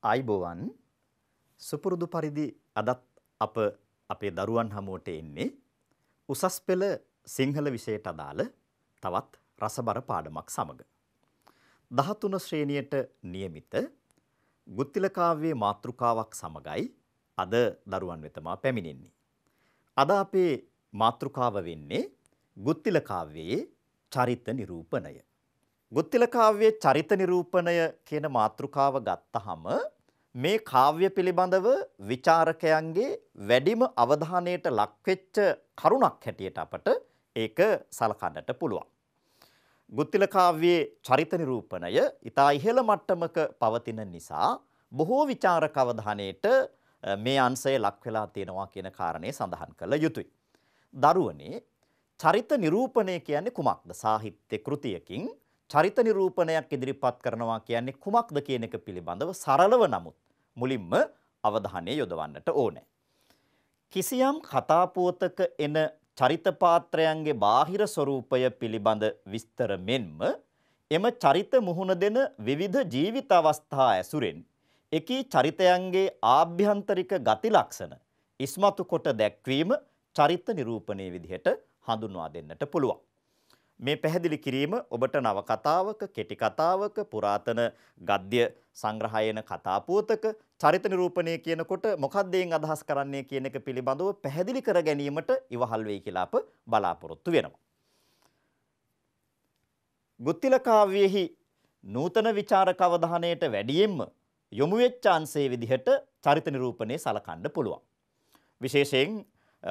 ආයිබෝවන් සුපුරුදු පරිදි අදත් අප අපේ දරුවන් හමුවට එන්නේ උසස් පෙළ සිංහල විෂයට අදාළ තවත් රසබර පාඩමක් සමග 13 ශ්‍රේණියට නියමිත ගුත්තිල කාව්‍යයේ මාතෘකාවක් සමගයි අද දරුවන් වෙත මා පැමිණෙන්නේ. අද අපේ මාතෘකාව වෙන්නේ ගුත්තිල කාව්‍යයේ චරිත නිරූපණය. ගුත්තිල කාව්‍යයේ චරිත නිරූපණය කියන මාතෘකාව ගත්තහම මේ කාව්‍ය පිළිබඳව විචාරකයන්ගේ වැඩිම අවධානයට ලක්වෙච්ච කරුණක් හැටියට අපට ඒක සලකන්නට පුළුවන්. ගුත්තිල කාව්‍යයේ චරිත නිරූපණය ඉතා ඉහළ මට්ටමක පවතින නිසා බොහෝ විචාරක අවධානයට මේ අංශය ලක් වෙලා තියෙනවා කියන කාරණේ සඳහන් කළ යුතුයි. දරුවනේ චරිත නිරූපණය කියන්නේ කුමක්ද? සාහිත්‍ය කෘතියකින් චරිත නිරූපණයක් ඉදිරිපත් කරනවා කියන්නේ කුමක්ද කියන එක පිළිබඳව සරලව නමුත් මුලින්ම අවධානය යොදවන්නට ඕනේ. කිසියම් කතා පුවතක එන චරිත පාත්‍රයන්ගේ බාහිර ස්වરૂපය පිළිබඳ විස්තර මෙන්ම එම චරිත මුහුණ දෙන විවිධ ජීවිත අවස්ථා ඇසුරෙන් එකී චරිතයන්ගේ ආභ්‍යන්තරික ගති ලක්ෂණ ඉස්මතු කොට දැක්වීම චරිත නිරූපණයේ විදිහට හඳුන්වා දෙන්නට පුළුවන්. මේ පැහැදිලි කිරීම ඔබට නවකතාවක, කෙටි කතාවක, පුරාතන ගද්‍ය සංග්‍රහයන කතා පුවතක චරිත නිරූපණය කියනකොට මොකක්ද එයින් අදහස් කරන්නේ කියන එක පිළිබඳව පැහැදිලි කර ගැනීමට ඉවහල් වෙයි කියලා අප බලාපොරොත්තු වෙනවා. ගුත්තිල කාව්‍යයෙහි නූතන විචාරක අවධානයට වැඩියෙන්ම යොමු වෙච්ච අංශයේ විදිහට චරිත නිරූපණය සලකන්න පුළුවන්. විශේෂයෙන්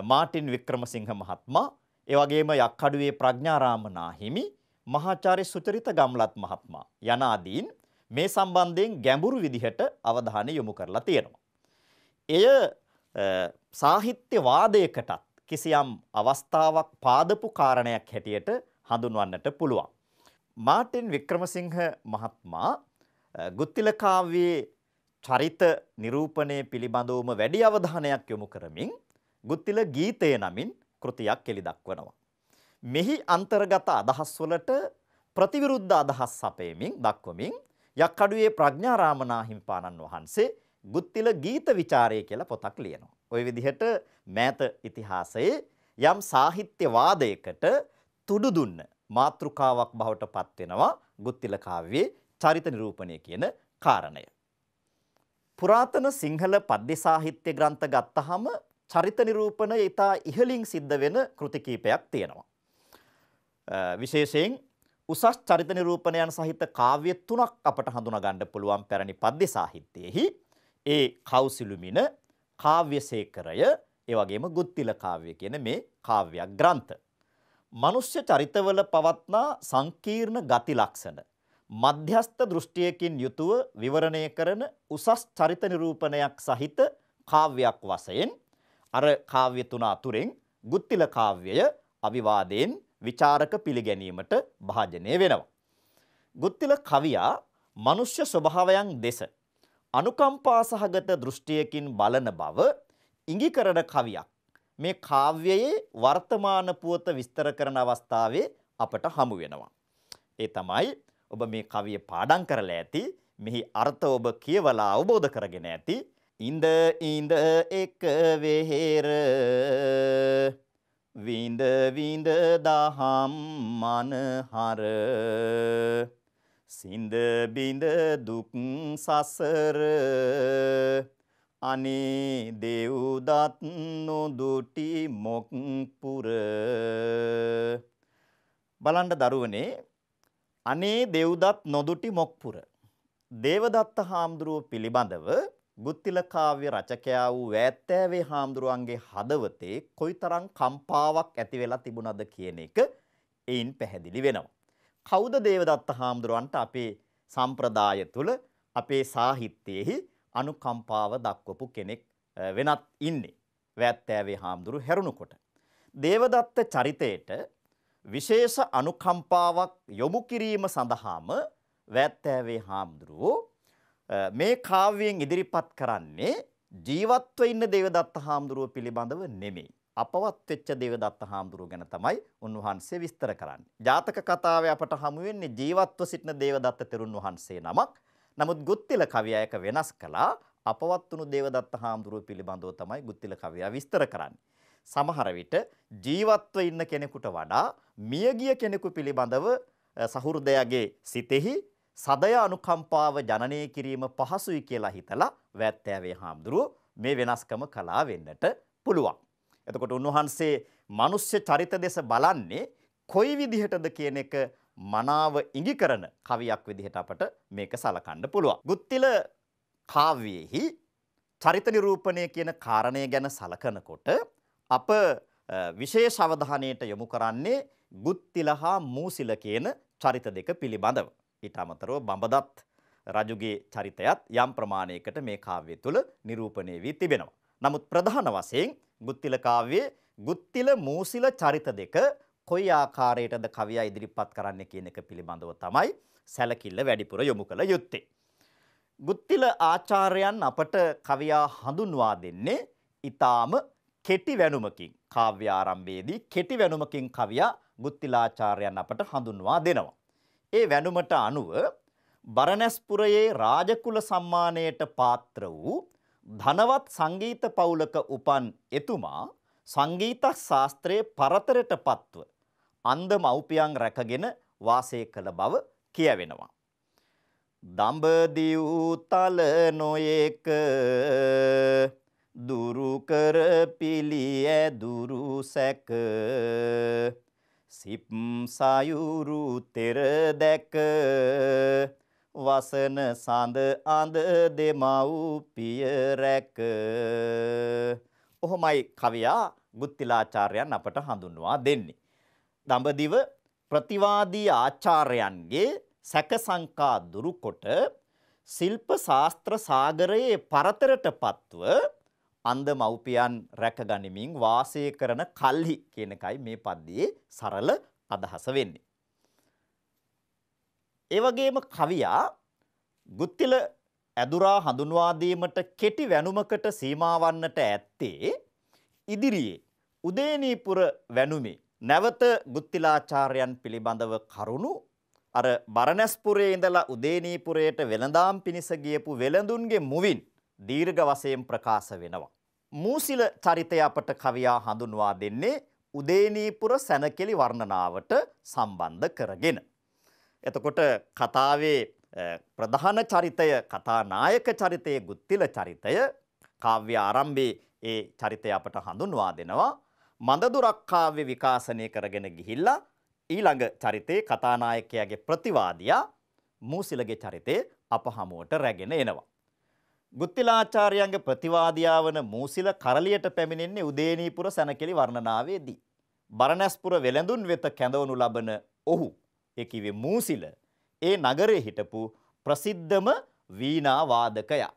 මාටින් වික්‍රමසිංහ මහත්මයා, ඒ වගේම යක්කඩුවේ ප්‍රඥාරාම නාහිමි, මහාචාර්ය සුචරිත ගම්ලත් මහත්මයා යන ආදීන් මේ සම්බන්ධයෙන් ගැඹුරු විදිහට අවධානය යොමු කරලා තියෙනවා. එය සාහිත්‍ය වාදයකටත් කිසියම් අවස්ථාවක් පාදපු කාරණයක් හැටියට හඳුන්වන්නට පුළුවන්. මාටින් වික්‍රමසිංහ මහත්මයා ගුත්තිල කාව්‍යයේ චරිත නිරූපණය පිළිබඳවම වැඩි අවධානයක් යොමු කරමින් ගුත්තිල ගීතය නමින් කෘතියක් එළි දක්වනවා. මෙහි අන්තර්ගත අදහස් වලට ප්‍රතිවිරුද්ධ අදහස් සපයමින් දක්වමින් යක්කඩුවේ ප්‍රඥාරාම නාහිමිපාණන් වහන්සේ ගුත්තිල ගීත විචාරය කියලා පොතක් ලියනවා. ওই විදිහට මෑත ඉතිහාසයේ යම් සාහිත්‍ය වාදයකට තුඩු දුන්න මාතෘකාවක් බවට පත් වෙනවා ගුත්තිල කාව්‍යයේ චරිත නිරූපණය කියන කාරණය. පුරාතන සිංහල පද්‍ය සාහිත්‍ය ග්‍රන්ථ ගත්තහම චරිත නිරූපණය ඉතා ඉහළින් සිද්ධ වෙන කෘති කීපයක් තියෙනවා. විශේෂයෙන් උසස් චරිත නිරූපණයන් සහිත කාව්‍ය තුනක් අපට හඳුනා ගන්න පුළුවන් පැරණි පද්‍ය සාහිත්‍යයේහි. ඒ කෞසිලුමින, කාව්‍යසේකරය, ඒ වගේම ගුත්තිල කාව්‍ය කියන මේ කාව්‍ය ග්‍රන්ථ. මනුෂ්‍ය චරිතවල පවත්නා සංකීර්ණ ගති ලක්ෂණ මධ්‍යස්ථ දෘෂ්ටියකින් යුතුව විවරණය කරන උසස් චරිත නිරූපණයක් සහිත කාව්‍යයක් වශයෙන් අර කාව්‍ය තුන අතුරෙන් ගුත්තිල කාව්‍යය අවිවාදයෙන් විචාරක පිළිගැනීමට භාජනය වෙනවා. ගුත්තිල කවියා මනුෂ්‍ය ස්වභාවයන් දෙස අනුකම්පා සහගත දෘෂ්ටියකින් බලන බව ඉඟි කරන කවියක් මේ කාව්‍යයේ වර්තමාන පුවත විස්තර කරන අවස්ථාවේ අපට හමු වෙනවා. ඒ තමයි ඔබ මේ කවිය පාඩම් කරලා ඇති, මෙහි අර්ථ ඔබ කියවලා අවබෝධ කරගෙන ඇති. ඉඳ ඉඳ එක වෙහෙර විඳ විඳ දහම් මනහර සිඳ බිඳ දුක් සසර අනේ දෙව්දත් නොදුටි මොක් පුර. බලන්න දරුවනේ, අනේ දෙව්දත් නොදුටි මොක් පුර. දේවදත්ත හාමුදුරුව පිළිබඳව ගුත්තිල කාව්‍ය රචකයා වූ වෑත්තෑවේ හාමුදුරුවන්ගේ හදවතේ කොයිතරම් කම්පාවක් ඇති වෙලා තිබුණද කියන එක එයින් පැහැදිලි වෙනවා. කවුද දේවදත්ත හාමුදුරුවන්ට අපේ සම්ප්‍රදාය තුල, අපේ සාහිත්‍යයේහි අනුකම්පාව දක්වපු කෙනෙක් වෙනත් ඉන්නේ වෑත්තෑවේ හාමුදුරුව හැරුණුකොට. දේවදත්ත චරිතයට විශේෂ අනුකම්පාවක් යොමු කිරීම සඳහාම වෑත්තෑවේ හාමුදුරුවෝ මේ කාව්‍යයෙන් ඉදිරිපත් කරන්නේ ජීවත්ව ඉන්න දේවදත්ත හාමුදුරුව පිළිබඳව නෙමෙයි. අපවත් වෙච්ච දේවදත්ත හාමුදුරුව ගැන තමයි උන්වහන්සේ විස්තර කරන්නේ. ජාතක කතාවේ අපට හමු වෙන්නේ ජීවත්ව සිටින දේවදත්ත තෙරුන් වහන්සේ නමක්. නමුත් ගුත්තිල කවියා එක වෙනස් කළා. අපවත් වුණු දේවදත්ත හාමුදුරුවෝ පිළිබඳව තමයි ගුත්තිල කවියා විස්තර කරන්නේ. සමහර විට ජීවත්ව ඉන්න කෙනෙකුට වඩා මියගිය කෙනෙකු පිළිබඳව සහෘදයාගේ සිතෙහි සදය අනුකම්පාව ජනනය කිරීම පහසුයි කියලා හිතලා වැත්තෑවේ හාමුදුරුවෝ මේ වෙනස්කම කළා වෙන්නට පුළුවන්. එතකොට උන්වහන්සේ මනුෂ්‍ය චරිත දෙස බලන්නේ කොයි විදිහටද කියන එක මනාව ඉඟි කරන කවියක් විදිහට අපට මේක සලකන්න පුළුවන්. ගුත්තිල කාව්‍යයේහි චරිත නිරූපණය කියන කාරණය ගැන සලකනකොට අප විශේෂ අවධානයට යොමු කරන්නේ ගුත්තිල හා මූසිල කියන චරිත දෙක පිළිබඳව. ඊට අමතරව බඹදත් රජුගේ චරිතයත් යම් ප්‍රමාණයකට මේ කාව්‍ය තුළ නිරූපණය වී තිබෙනවා. නමුත් ප්‍රධාන වශයෙන් ගුත්තිල කාව්‍යයේ ගුත්තිල මූසිල චරිත දෙක කොයි ආකාරයටද කවියා ඉදිරිපත් කරන්නේ කියන එක පිළිබඳව තමයි සැලකිල්ල වැඩිපුර යොමු කළ යුත්තේ. ගුත්තිල ආචාර්යයන් අපට කවියා හඳුන්වා දෙන්නේ ඊටාම කෙටි වැනුමකින්. කාව්‍ය ආරම්භයේදී කෙටි වැනුමකින් කවියා ගුත්තිලාචාර්යයන් අපට හඳුන්වා දෙනවා. ඒ වැනුමට අනුව බරණැස්පුරයේ රාජකුල සම්මානයට පාත්‍ර වූ ධනවත් සංගීත පවුලක උපන් එතුමා සංගීත ශාස්ත්‍රයේ පරතරයට පත්ව අන්ධ මව්පියන් රැකගෙන වාසය කළ බව කියවෙනවා. දඹදිව් තල නොයේක දුරු කර පිළිය දුරු සැක සිප් සයුරු තෙර දැක වසන සඳ අඳ දෙමව්පිය රැක. ඔහොමයි කවියා ගුත්තිලාචාර්යයන් අපට හඳුන්වා දෙන්නේ. දඹදිව ප්‍රතිවාදී ආචාර්යයන්ගේ සැක සංකා දුරුකොට ශිල්ප ශාස්ත්‍ර සාගරයේ පරතරට පත්ව අන්ධ මව්පියන් රැකගනිමින් වාසය කරන කල්හි කියන එකයි මේ පද්‍යයේ සරල අදහස වෙන්නේ. ඒ වගේම කවියා ගුත්තිල ඇදුරා හඳුන්වා දීමට කෙටි වැනුමකට සීමා වන්නට ඇත්තේ ඉදිරියේ උදේනීපුර වැනුමේ නැවත ගුත්තිලාචාර්යයන් පිළිබඳව කරුණු අර බරණැස්පුරේ ඉඳලා උදේනීපුරයට වෙළඳාම් පිණිස ගියපු වෙළඳුන්ගේ මුවින් දීර්ඝ වශයෙන් ප්‍රකාශ වෙනවා. මූසිල චරිතය අපට කවියා හඳුන්වා දෙන්නේ උදේනීපුර සැනකෙළි වර්ණනාවට සම්බන්ධ කරගෙන. එතකොට කතාවේ ප්‍රධාන චරිතය කතානායක චරිතයේ ගුත්තිල චරිතය කාව්‍ය ආරම්භයේ ඒ චරිතය අපට හඳුන්වා දෙනවා. මන්දදුරක් කාව්‍ය විකාශනය කරගෙන ගිහිල්ලා ඊළඟ චරිතයේ කතානායකයාගේ ප්‍රතිවාදියා මූසිලගේ චරිතය අප හමුවට රැගෙන එනවා. ගුත්තිලාචාර්යයන්ගේ ප්‍රතිවාදියා වන මූසිල කරලියට පැමිණෙන්නේ උදේනීපුර සැනකෙළි වර්ණනාවේදී. බරණැස්පුර වෙළඳුන් වෙත කැඳවනු ලබන ඔහු ඒ කිව්වේ මූසිල ඒ නගරයේ හිටපු ප්‍රසිද්ධම වීණා වාදකයා.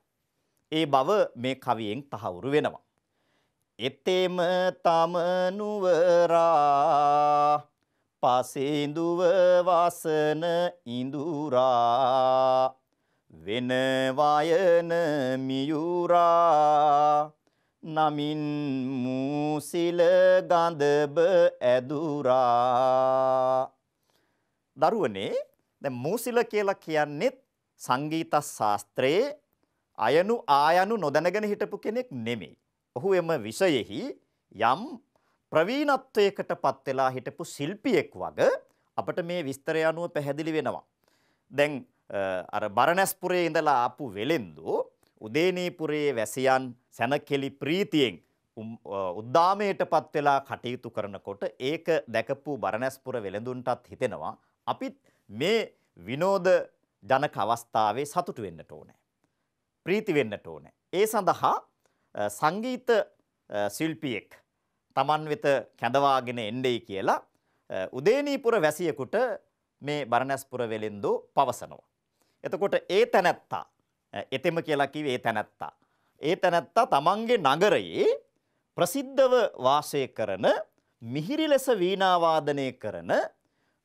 ඒ බව මේ කවියෙන් තහවුරු වෙනවා. එතෙම තම නුවරා පසින්දුව වසන ඉඳුරා වෙන වයන මියුරා නමින් මූසිල ගඳබ ඇදුරා. දරුවනේ දැන් මූසිල කියලා කියන්නේ සංගීත ශාස්ත්‍රයේ අයනු ආයනු නොදැනගෙන හිටපු කෙනෙක් නෙමෙයි. ඔහු එම විෂයෙහි යම් ප්‍රවීණත්වයකට පත් වෙලා හිටපු ශිල්පියෙක් වග අපිට මේ විස්තරය අනුව පැහැදිලි වෙනවා. දැන් අර බරණැස්පුරේ ඉඳලා ආපු වෙලෙන්දෝ උදේනීපුරයේ වැසියන් සැනකෙළි ප්‍රීතියෙන් උද්දාමයටපත් වෙලා කටයුතු කරනකොට ඒක දැකපු බරණැස්පුර වෙලෙඳුන්ටත් හිතෙනවා අපිත් මේ විනෝද ජනක අවස්ථාවේ සතුටු වෙන්නට ඕනේ. ප්‍රීති වෙන්නට ඕනේ. ඒ සඳහා සංගීත ශිල්පියෙක් Taman වෙත කැඳවාගෙන එන්නේයි කියලා උදේනීපුර වැසියෙකුට මේ බරණැස්පුර වෙලෙන්දෝ පවසනවා. එතකොට ඒ තැනැත්තා එතෙම කියලා කිව්වේ ඒ තැනැත්තා තමන්ගේ නගරයේ ප්‍රසිද්ධව වාසය කරන මිහිරි ලෙස වීණා වාදනය කරන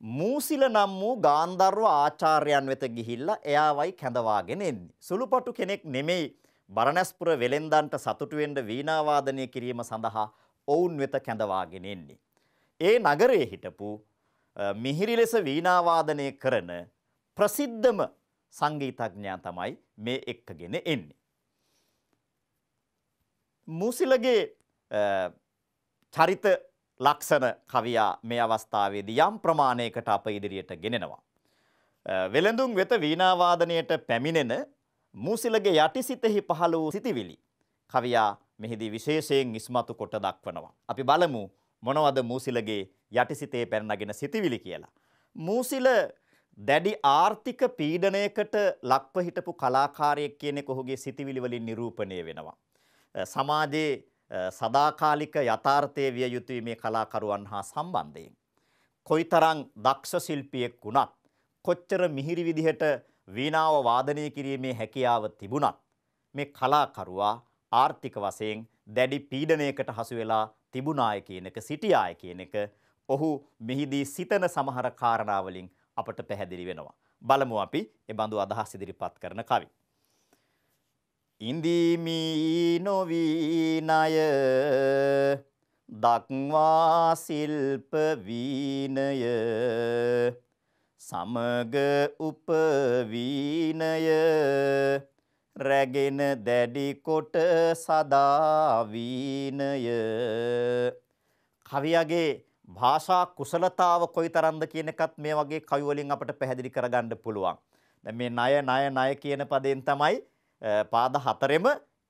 මූසිල නම් වූ ගාන්ධර්ව ආචාර්යයන් වෙත ගිහිල්ලා එයාවයි කැඳවාගෙන එන්නේ. සුළුපටු කෙනෙක් නෙමෙයි බරණැස්පුර වෙලෙන්දන්ට සතුටු වෙන්න වීණා වාදනය කිරීම සඳහා ඔවුන් වෙත කැඳවාගෙන එන්නේ. ඒ නගරයේ හිටපු මිහිරි ලෙස වීණා වාදනය කරන ප්‍රසිද්ධම සංගීතඥයා තමයි මේ එක්කගෙන එන්නේ. මූසිලගේ චරිත ලක්ෂණ කවියා මේ අවස්ථාවේදී යම් ප්‍රමාණයකට අප ඉදිරියට ගෙනෙනවා. වෙළඳුන් වෙත වීණා වාදනයට පැමිණෙන මූසිලගේ යටිසිතෙහි පහළ වූ සිතිවිලි කවියා මෙහිදී විශේෂයෙන් ඉස්මතු කොට දක්වනවා. අපි බලමු මොනවද මූසිලගේ යටිසිතේ පැන නගින සිතිවිලි කියලා. මූසිල දැඩි ආර්ථික පීඩනයකට ලක්ව හිටපු කලාකාරයෙක් කියන එක ඔහුගේ සිතිවිලි වලින් නිරූපණය වෙනවා. සමාජයේ සදාකාලික යථාර්ථයේ විය යුතුයි මේ කලාකරුවන් හා සම්බන්ධයෙන්. කොයිතරම් දක්ෂ ශිල්පියෙක් වුණත්, කොච්චර මිහිරි විදිහට වීණාව වාදනය කිරීමේ හැකියාව තිබුණත් මේ කලාකරුවා ආර්ථික වශයෙන් දැඩි පීඩනයකට හසු වෙලා තිබුණාය කියන එක, සිටියාය කියන එක ඔහු මෙහිදී සිතන සමහර කාරණා වලින් අපට පැහැදිලි වෙනවා. බලමු අපි ඒ බඳු අදහස් ඉදිරිපත් කරන කවි. ඉන්දිමි නොවීනය දක්වා ශිල්ප වීනය සමග උපවීනය රැගෙන දැඩි කොට සදා වීනය. කවියගේ භාෂා කුසලතාව කොයිතරම්ද කියන එකත් මේ වගේ කවි වලින් අපට පැහැදිලි කරගන්න පුළුවන්. දැන් මේ ණය කියන පදයෙන් තමයි පාද හතරෙම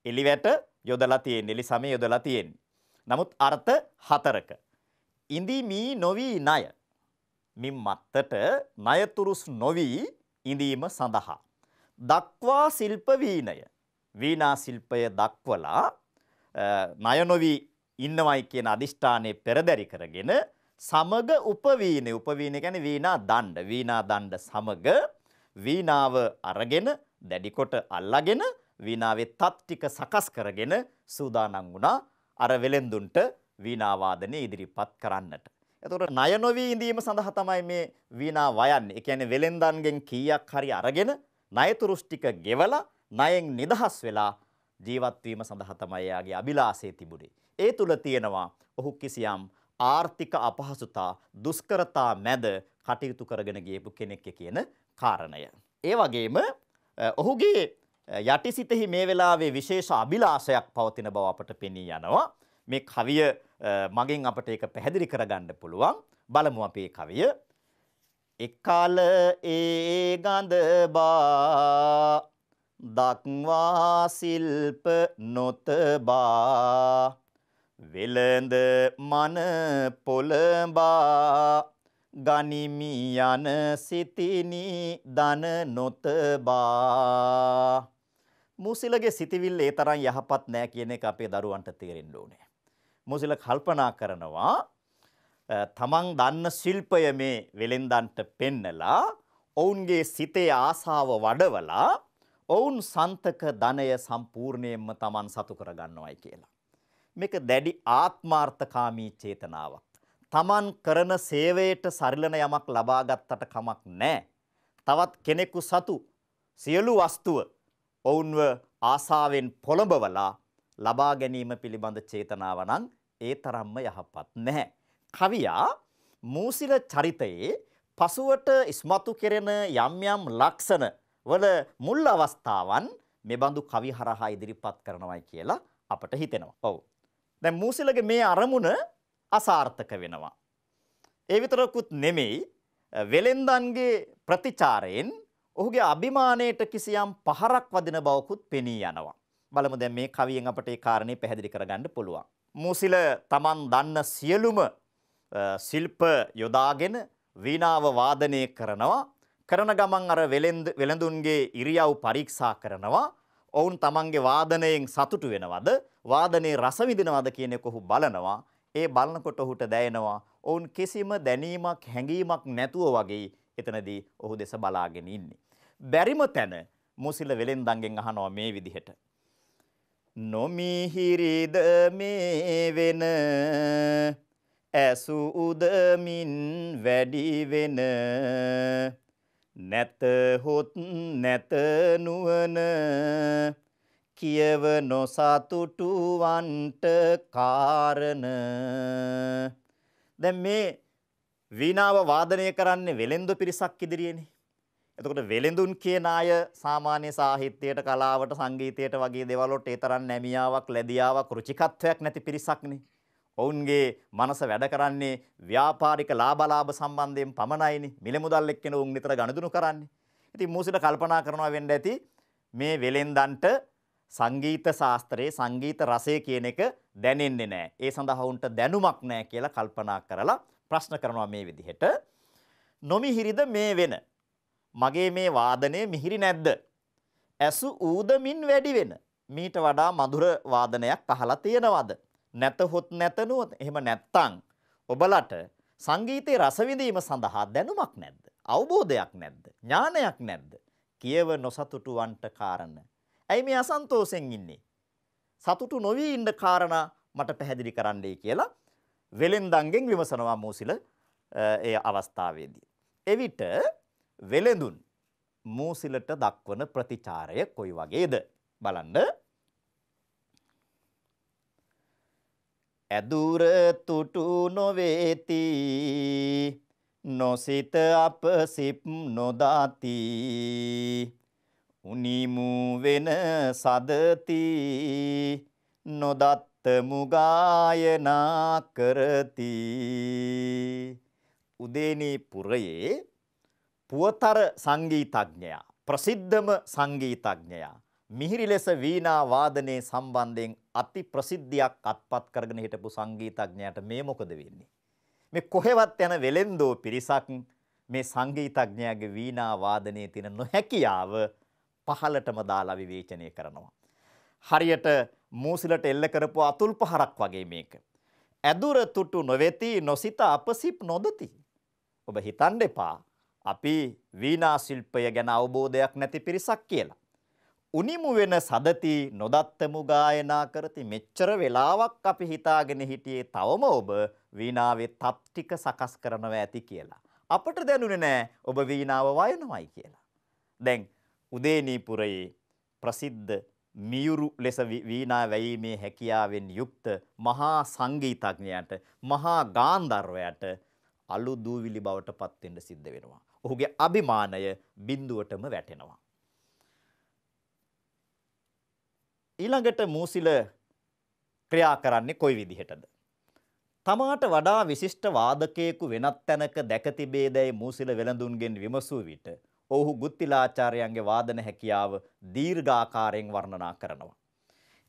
එලිවැට යොදලා තියෙන්නේ, එලි සමේ යොදලා තියෙන්නේ. නමුත් අර්ථ හතරක. ඉඳි මී නොවි ණය. මින් මත්තට ණයතුරුස් නොවි ඉඳීම සඳහා. දක්වා ශිල්ප වීණය. වීණා ශිල්පය දක්වලා ණය නොවි ඉන්නවයි කියන අදිෂ්ඨානයේ පෙරදරි කරගෙන සමග උපවීනේ. උපවීනේ කියන්නේ වීණා දණ්ඩ. වීණා දණ්ඩ සමග වීණාව අරගෙන දැඩි කොට අල්ලාගෙන වීණාවේ තත් ටික සකස් කරගෙන සූදානම් වුණා අර වෙලෙන්දුන්ට වීණා වාදනය ඉදිරිපත් කරන්නට. එතකොට ණය නොවි ඉඳීම සඳහා තමයි මේ වීණා වයන්නේ. ඒ කියන්නේ වෙලෙන්දන්ගෙන් කීයක් හරි අරගෙන ණයතුරුස් ටික ගෙවලා ණයෙන් නිදහස් වෙලා ජීවත් වීම සඳහා තමයි එයාගේ අභිලාෂය තිබුණේ. ඒ තුල තියෙනවා ඔහු කිසියම් ආර්ථික අපහසුතා, දුෂ්කරතා මැද කටයුතු කරගෙන ගියපු කෙනෙක් කියන කාරණය. ඒ වගේම ඔහුගේ යටිසිතෙහි මේ වෙලාවේ විශේෂ අභිලාෂයක් පවතින බව අපට පෙනී යනවා. මේ කවිය මගෙන් අපට ඒක පැහැදිලි කරගන්න පුළුවන්. බලමු අපි මේ කවිය. එකල ඒ ගඳ බා දක්වා ශිල්ප නොතබා වෙළඳ මන පොළඹා ගනිමි යන සිතිනි දන නොතබා. මූසිලගේ සිතිවිල්ල ඒ තරම් යහපත් නෑ කියන එක අපේ දරුවන්ට තේරෙන්න ඕනේ. මූසිල කල්පනා කරනවා තමන් දන්න ශිල්පය මේ වෙලෙන්දන්ට පෙන්නලා ඔවුන්ගේ සිතේ ආසාව වඩවලා ඔවුන් සන්තක ධනය සම්පූර්ණයෙන්ම තමන් සතු කරගන්නවයි කියලා. මේක දැඩි ආත්මාර්ථකාමී චේතනාවක්. තමන් කරන සේවයට සරිලන යමක් ලබා ගත්තට කමක් නැහැ. තවත් කෙනෙකු සතු සියලු වස්තුව ඔවුන්ව ආසාවෙන් පොළඹවලා ලබා ගැනීම පිළිබඳ චේතනාව නම් ඒ තරම්ම යහපත් නැහැ. කවියා මූසිල චරිතයේ පසුවට ඉස්මතු කෙරෙන යම් යම් ලක්ෂණ වල මුල් අවස්ථාවන් මෙබඳු කවි හරහා ඉදිරිපත් කරනවායි කියලා අපට හිතෙනවා. ඔව්. දැන් මූසිලගේ මේ අරමුණ අසාර්ථක වෙනවා. ඒ විතරකුත් නෙමෙයි වෙලෙන්දන්ගේ ප්‍රතිචාරයෙන් ඔහුගේ අභිමානයට කිසියම් පහරක් වදින බවකුත් පෙනී යනවා. බලමු දැන් මේ කවියෙන් අපට ඒ කාරණේ පැහැදිලි කරගන්න පුළුවන්. මූසිල තමන් දන්න සියලුම ශිල්ප යොදාගෙන වීණාව වාදනය කරනවා. කරන ගමන් අර වෙළඳුන්ගේ ඉරියව් පරීක්ෂා කරනවා. ඔවුන් තමන්ගේ වාදනයෙන් සතුටු වෙනවද? වාදනයේ රස විඳිනවද කියන එක ඔහු බලනවා. ඒ බලනකොට ඔහුට දැනෙනවා ඔවුන් කිසිම දැනීමක් හැඟීමක් නැතුව වගේ එතනදී ඔහු දෙස බලාගෙන ඉන්නේ. බැරිම තැන මූසිල වෙලෙන්දන්ගෙන් අහනවා මේ විදිහට. නොමිහිරිද මේ වෙන ඇසු උදමින් වැඩි වෙන නැතහොත් නැත නුවණ කියව නොසතුටුවන්ට කාරණ. දැන් මේ වීණාව වාදනය කරන්නේ වෙලෙන්ද පිරිසක් ඉදිරියේනේ. එතකොට වෙළඳුන් කියන අය සාමාන්‍ය සාහිත්‍යයට, කලාවට, සංගීතයට වගේ දේවල් වලට ඒ තරම් නැමියාවක්, ලැබියාවක්, රුචිකත්වයක් නැති පිරිසක්නේ. ඔවුන්ගේ මනස වැඩ කරන්නේ ව්‍යාපාරික ලාභ සම්බන්ධයෙන් පමණයිනේ. මිල මුදල් එක්කන උන් නිතර ගනුදෙනු කරන්නේ. ඉතින් මූසිල කල්පනා කරනවා වෙන්න ඇති මේ වෙලෙන්දන්ට සංගීත ශාස්ත්‍රයේ සංගීත රසය කියන එක දැනෙන්නේ නැහැ. ඒ සඳහා උන්ට දැනුමක් නැහැ කියලා කල්පනා කරලා ප්‍රශ්න කරනවා මේ විදිහට. නොමිහිරිද මේ වෙන? මගේ මේ වාදනය මිහිරි නැද්ද? ඇසු ඌදමින් වැඩි වෙන. මීට වඩා මధుර වාදනයක් අහලා තියෙනවද? නැතහොත් නැතනොත් එහෙම නැත්තම් ඔබලට සංගීතයේ රස විඳීම සඳහා දැනුමක් නැද්ද? අවබෝධයක් නැද්ද? ඥානයක් නැද්ද? කියව නොසතුටු වන්ට කාරණ. ඇයි මේ අසන්තෝෂෙන් ඉන්නේ? සතුටු නොවි ඉන්න කාරණා මට පැහැදිලි කරන්නයි කියලා වෙලෙන්දන්ගෙන් විමසනවා මූසිල ඒ අවස්ථාවේදී. එවිට වෙලෙඳුන් මූසිලට දක්වන ප්‍රතිචාරය කොයි වගේද බලන්න. ඇදුර තුටු නොවේති නොසිත අප සිප් නොදාති උනිමු වෙන සදති නොදත්ත මුගායනා කරති. උදේනී පුරයේ පුවතර සංගීතඥයා, ප්‍රසිද්ධම සංගීතඥයා, මිහිරි ලෙස වීණා වාදනයේ සම්බන්ධයෙන් අති ප්‍රසිද්ධියක් අත්පත් කරගෙන හිටපු සංගීතඥයාට මේ මොකද වෙන්නේ? මේ කොහෙවත් යන වෙලෙන්දෝ පිරිසක් මේ සංගීතඥයාගේ වීණා වාදනයේ තියෙන නොහැකියාව පහලටම දාලා විවේචනය කරනවා. හරියට මූසිලට එල්ල කරපු අතුල් පහරක් වගේ මේක. ඇදුර තුටු නොවේති නොසිත අපසිප් නොදති. ඔබ හිතන්න එපා අපි වීණා ශිල්පය ගැන අවබෝධයක් නැති පිරිසක් කියලා. උනිමු වෙන සදති නොදත්තමු ගායනා කරති. මෙච්චර වෙලාවක් අපි හිතාගෙන හිටියේ තවම ඔබ වීණාවේ තත් ටික සකස් කරනවා ඇති කියලා. අපට දැනුනේ නෑ ඔබ වීණාව වයනවයි කියලා. දැන් උදේනීපුරයේ ප්‍රසිද්ධ මියුරු ලෙස වීණා වැයීමේ හැකියාවෙන් යුක්ත මහා සංගීතඥයාට, මහා ගාන්ධර්වයාට අලු දූවිලි බවට පත් වෙන්න සිද්ධ වෙනවා. ඔහුගේ අභිමානය බිඳුවටම වැටෙනවා. ඊළඟට මූසිල ක්‍රියා කරන්නේ කොයි විදිහටද? තමාට වඩා විශිෂ්ට වාදකයෙකු වෙනත් තැනක දැක තිබේදැයි මූසිල වෙළඳුන්ගෙන් විමසූ විට ඔහු ගුත්තිලාචාර්යයන්ගේ වාදන හැකියාව දීර්ඝාකාරයෙන් වර්ණනා කරනවා.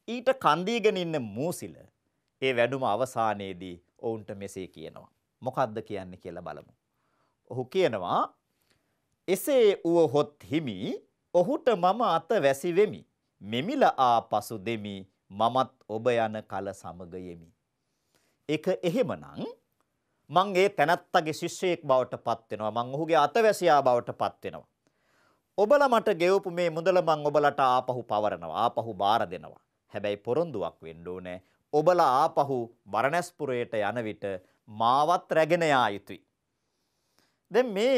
ඊට කන්දීගෙන ඉන්න මූසිල ඒ වැඩුම අවසානයේදී ඔවුන්ට මෙසේ කියනවා. මොකද්ද කියන්නේ කියලා බලමු. ඔහු කියනවා එසේ වුවහොත් හිමි ඔහුට මම අත වැසි වෙමි. මෙමිල ආපසු දෙමි මමත් ඔබ යන කල සමග යෙමි. ඒක එහෙමනම් මං ඒ තැනත්තගේ ශිෂ්‍යයෙක් බවට පත් වෙනවා. මං ඔහුගේ අතවැසියා බවට පත් වෙනවා. ඔබලා මට ගෙවපු මේ මුදල මං ඔබලට ආපහු පවරනවා. ආපහු බාර දෙනවා. හැබැයි පොරොන්දුවක් වෙන්න ඕනේ. ඔබලා ආපහු බරණැස්පුරයට යන විට මාවත් රැගෙන යා යුතුයි. දැන් මේ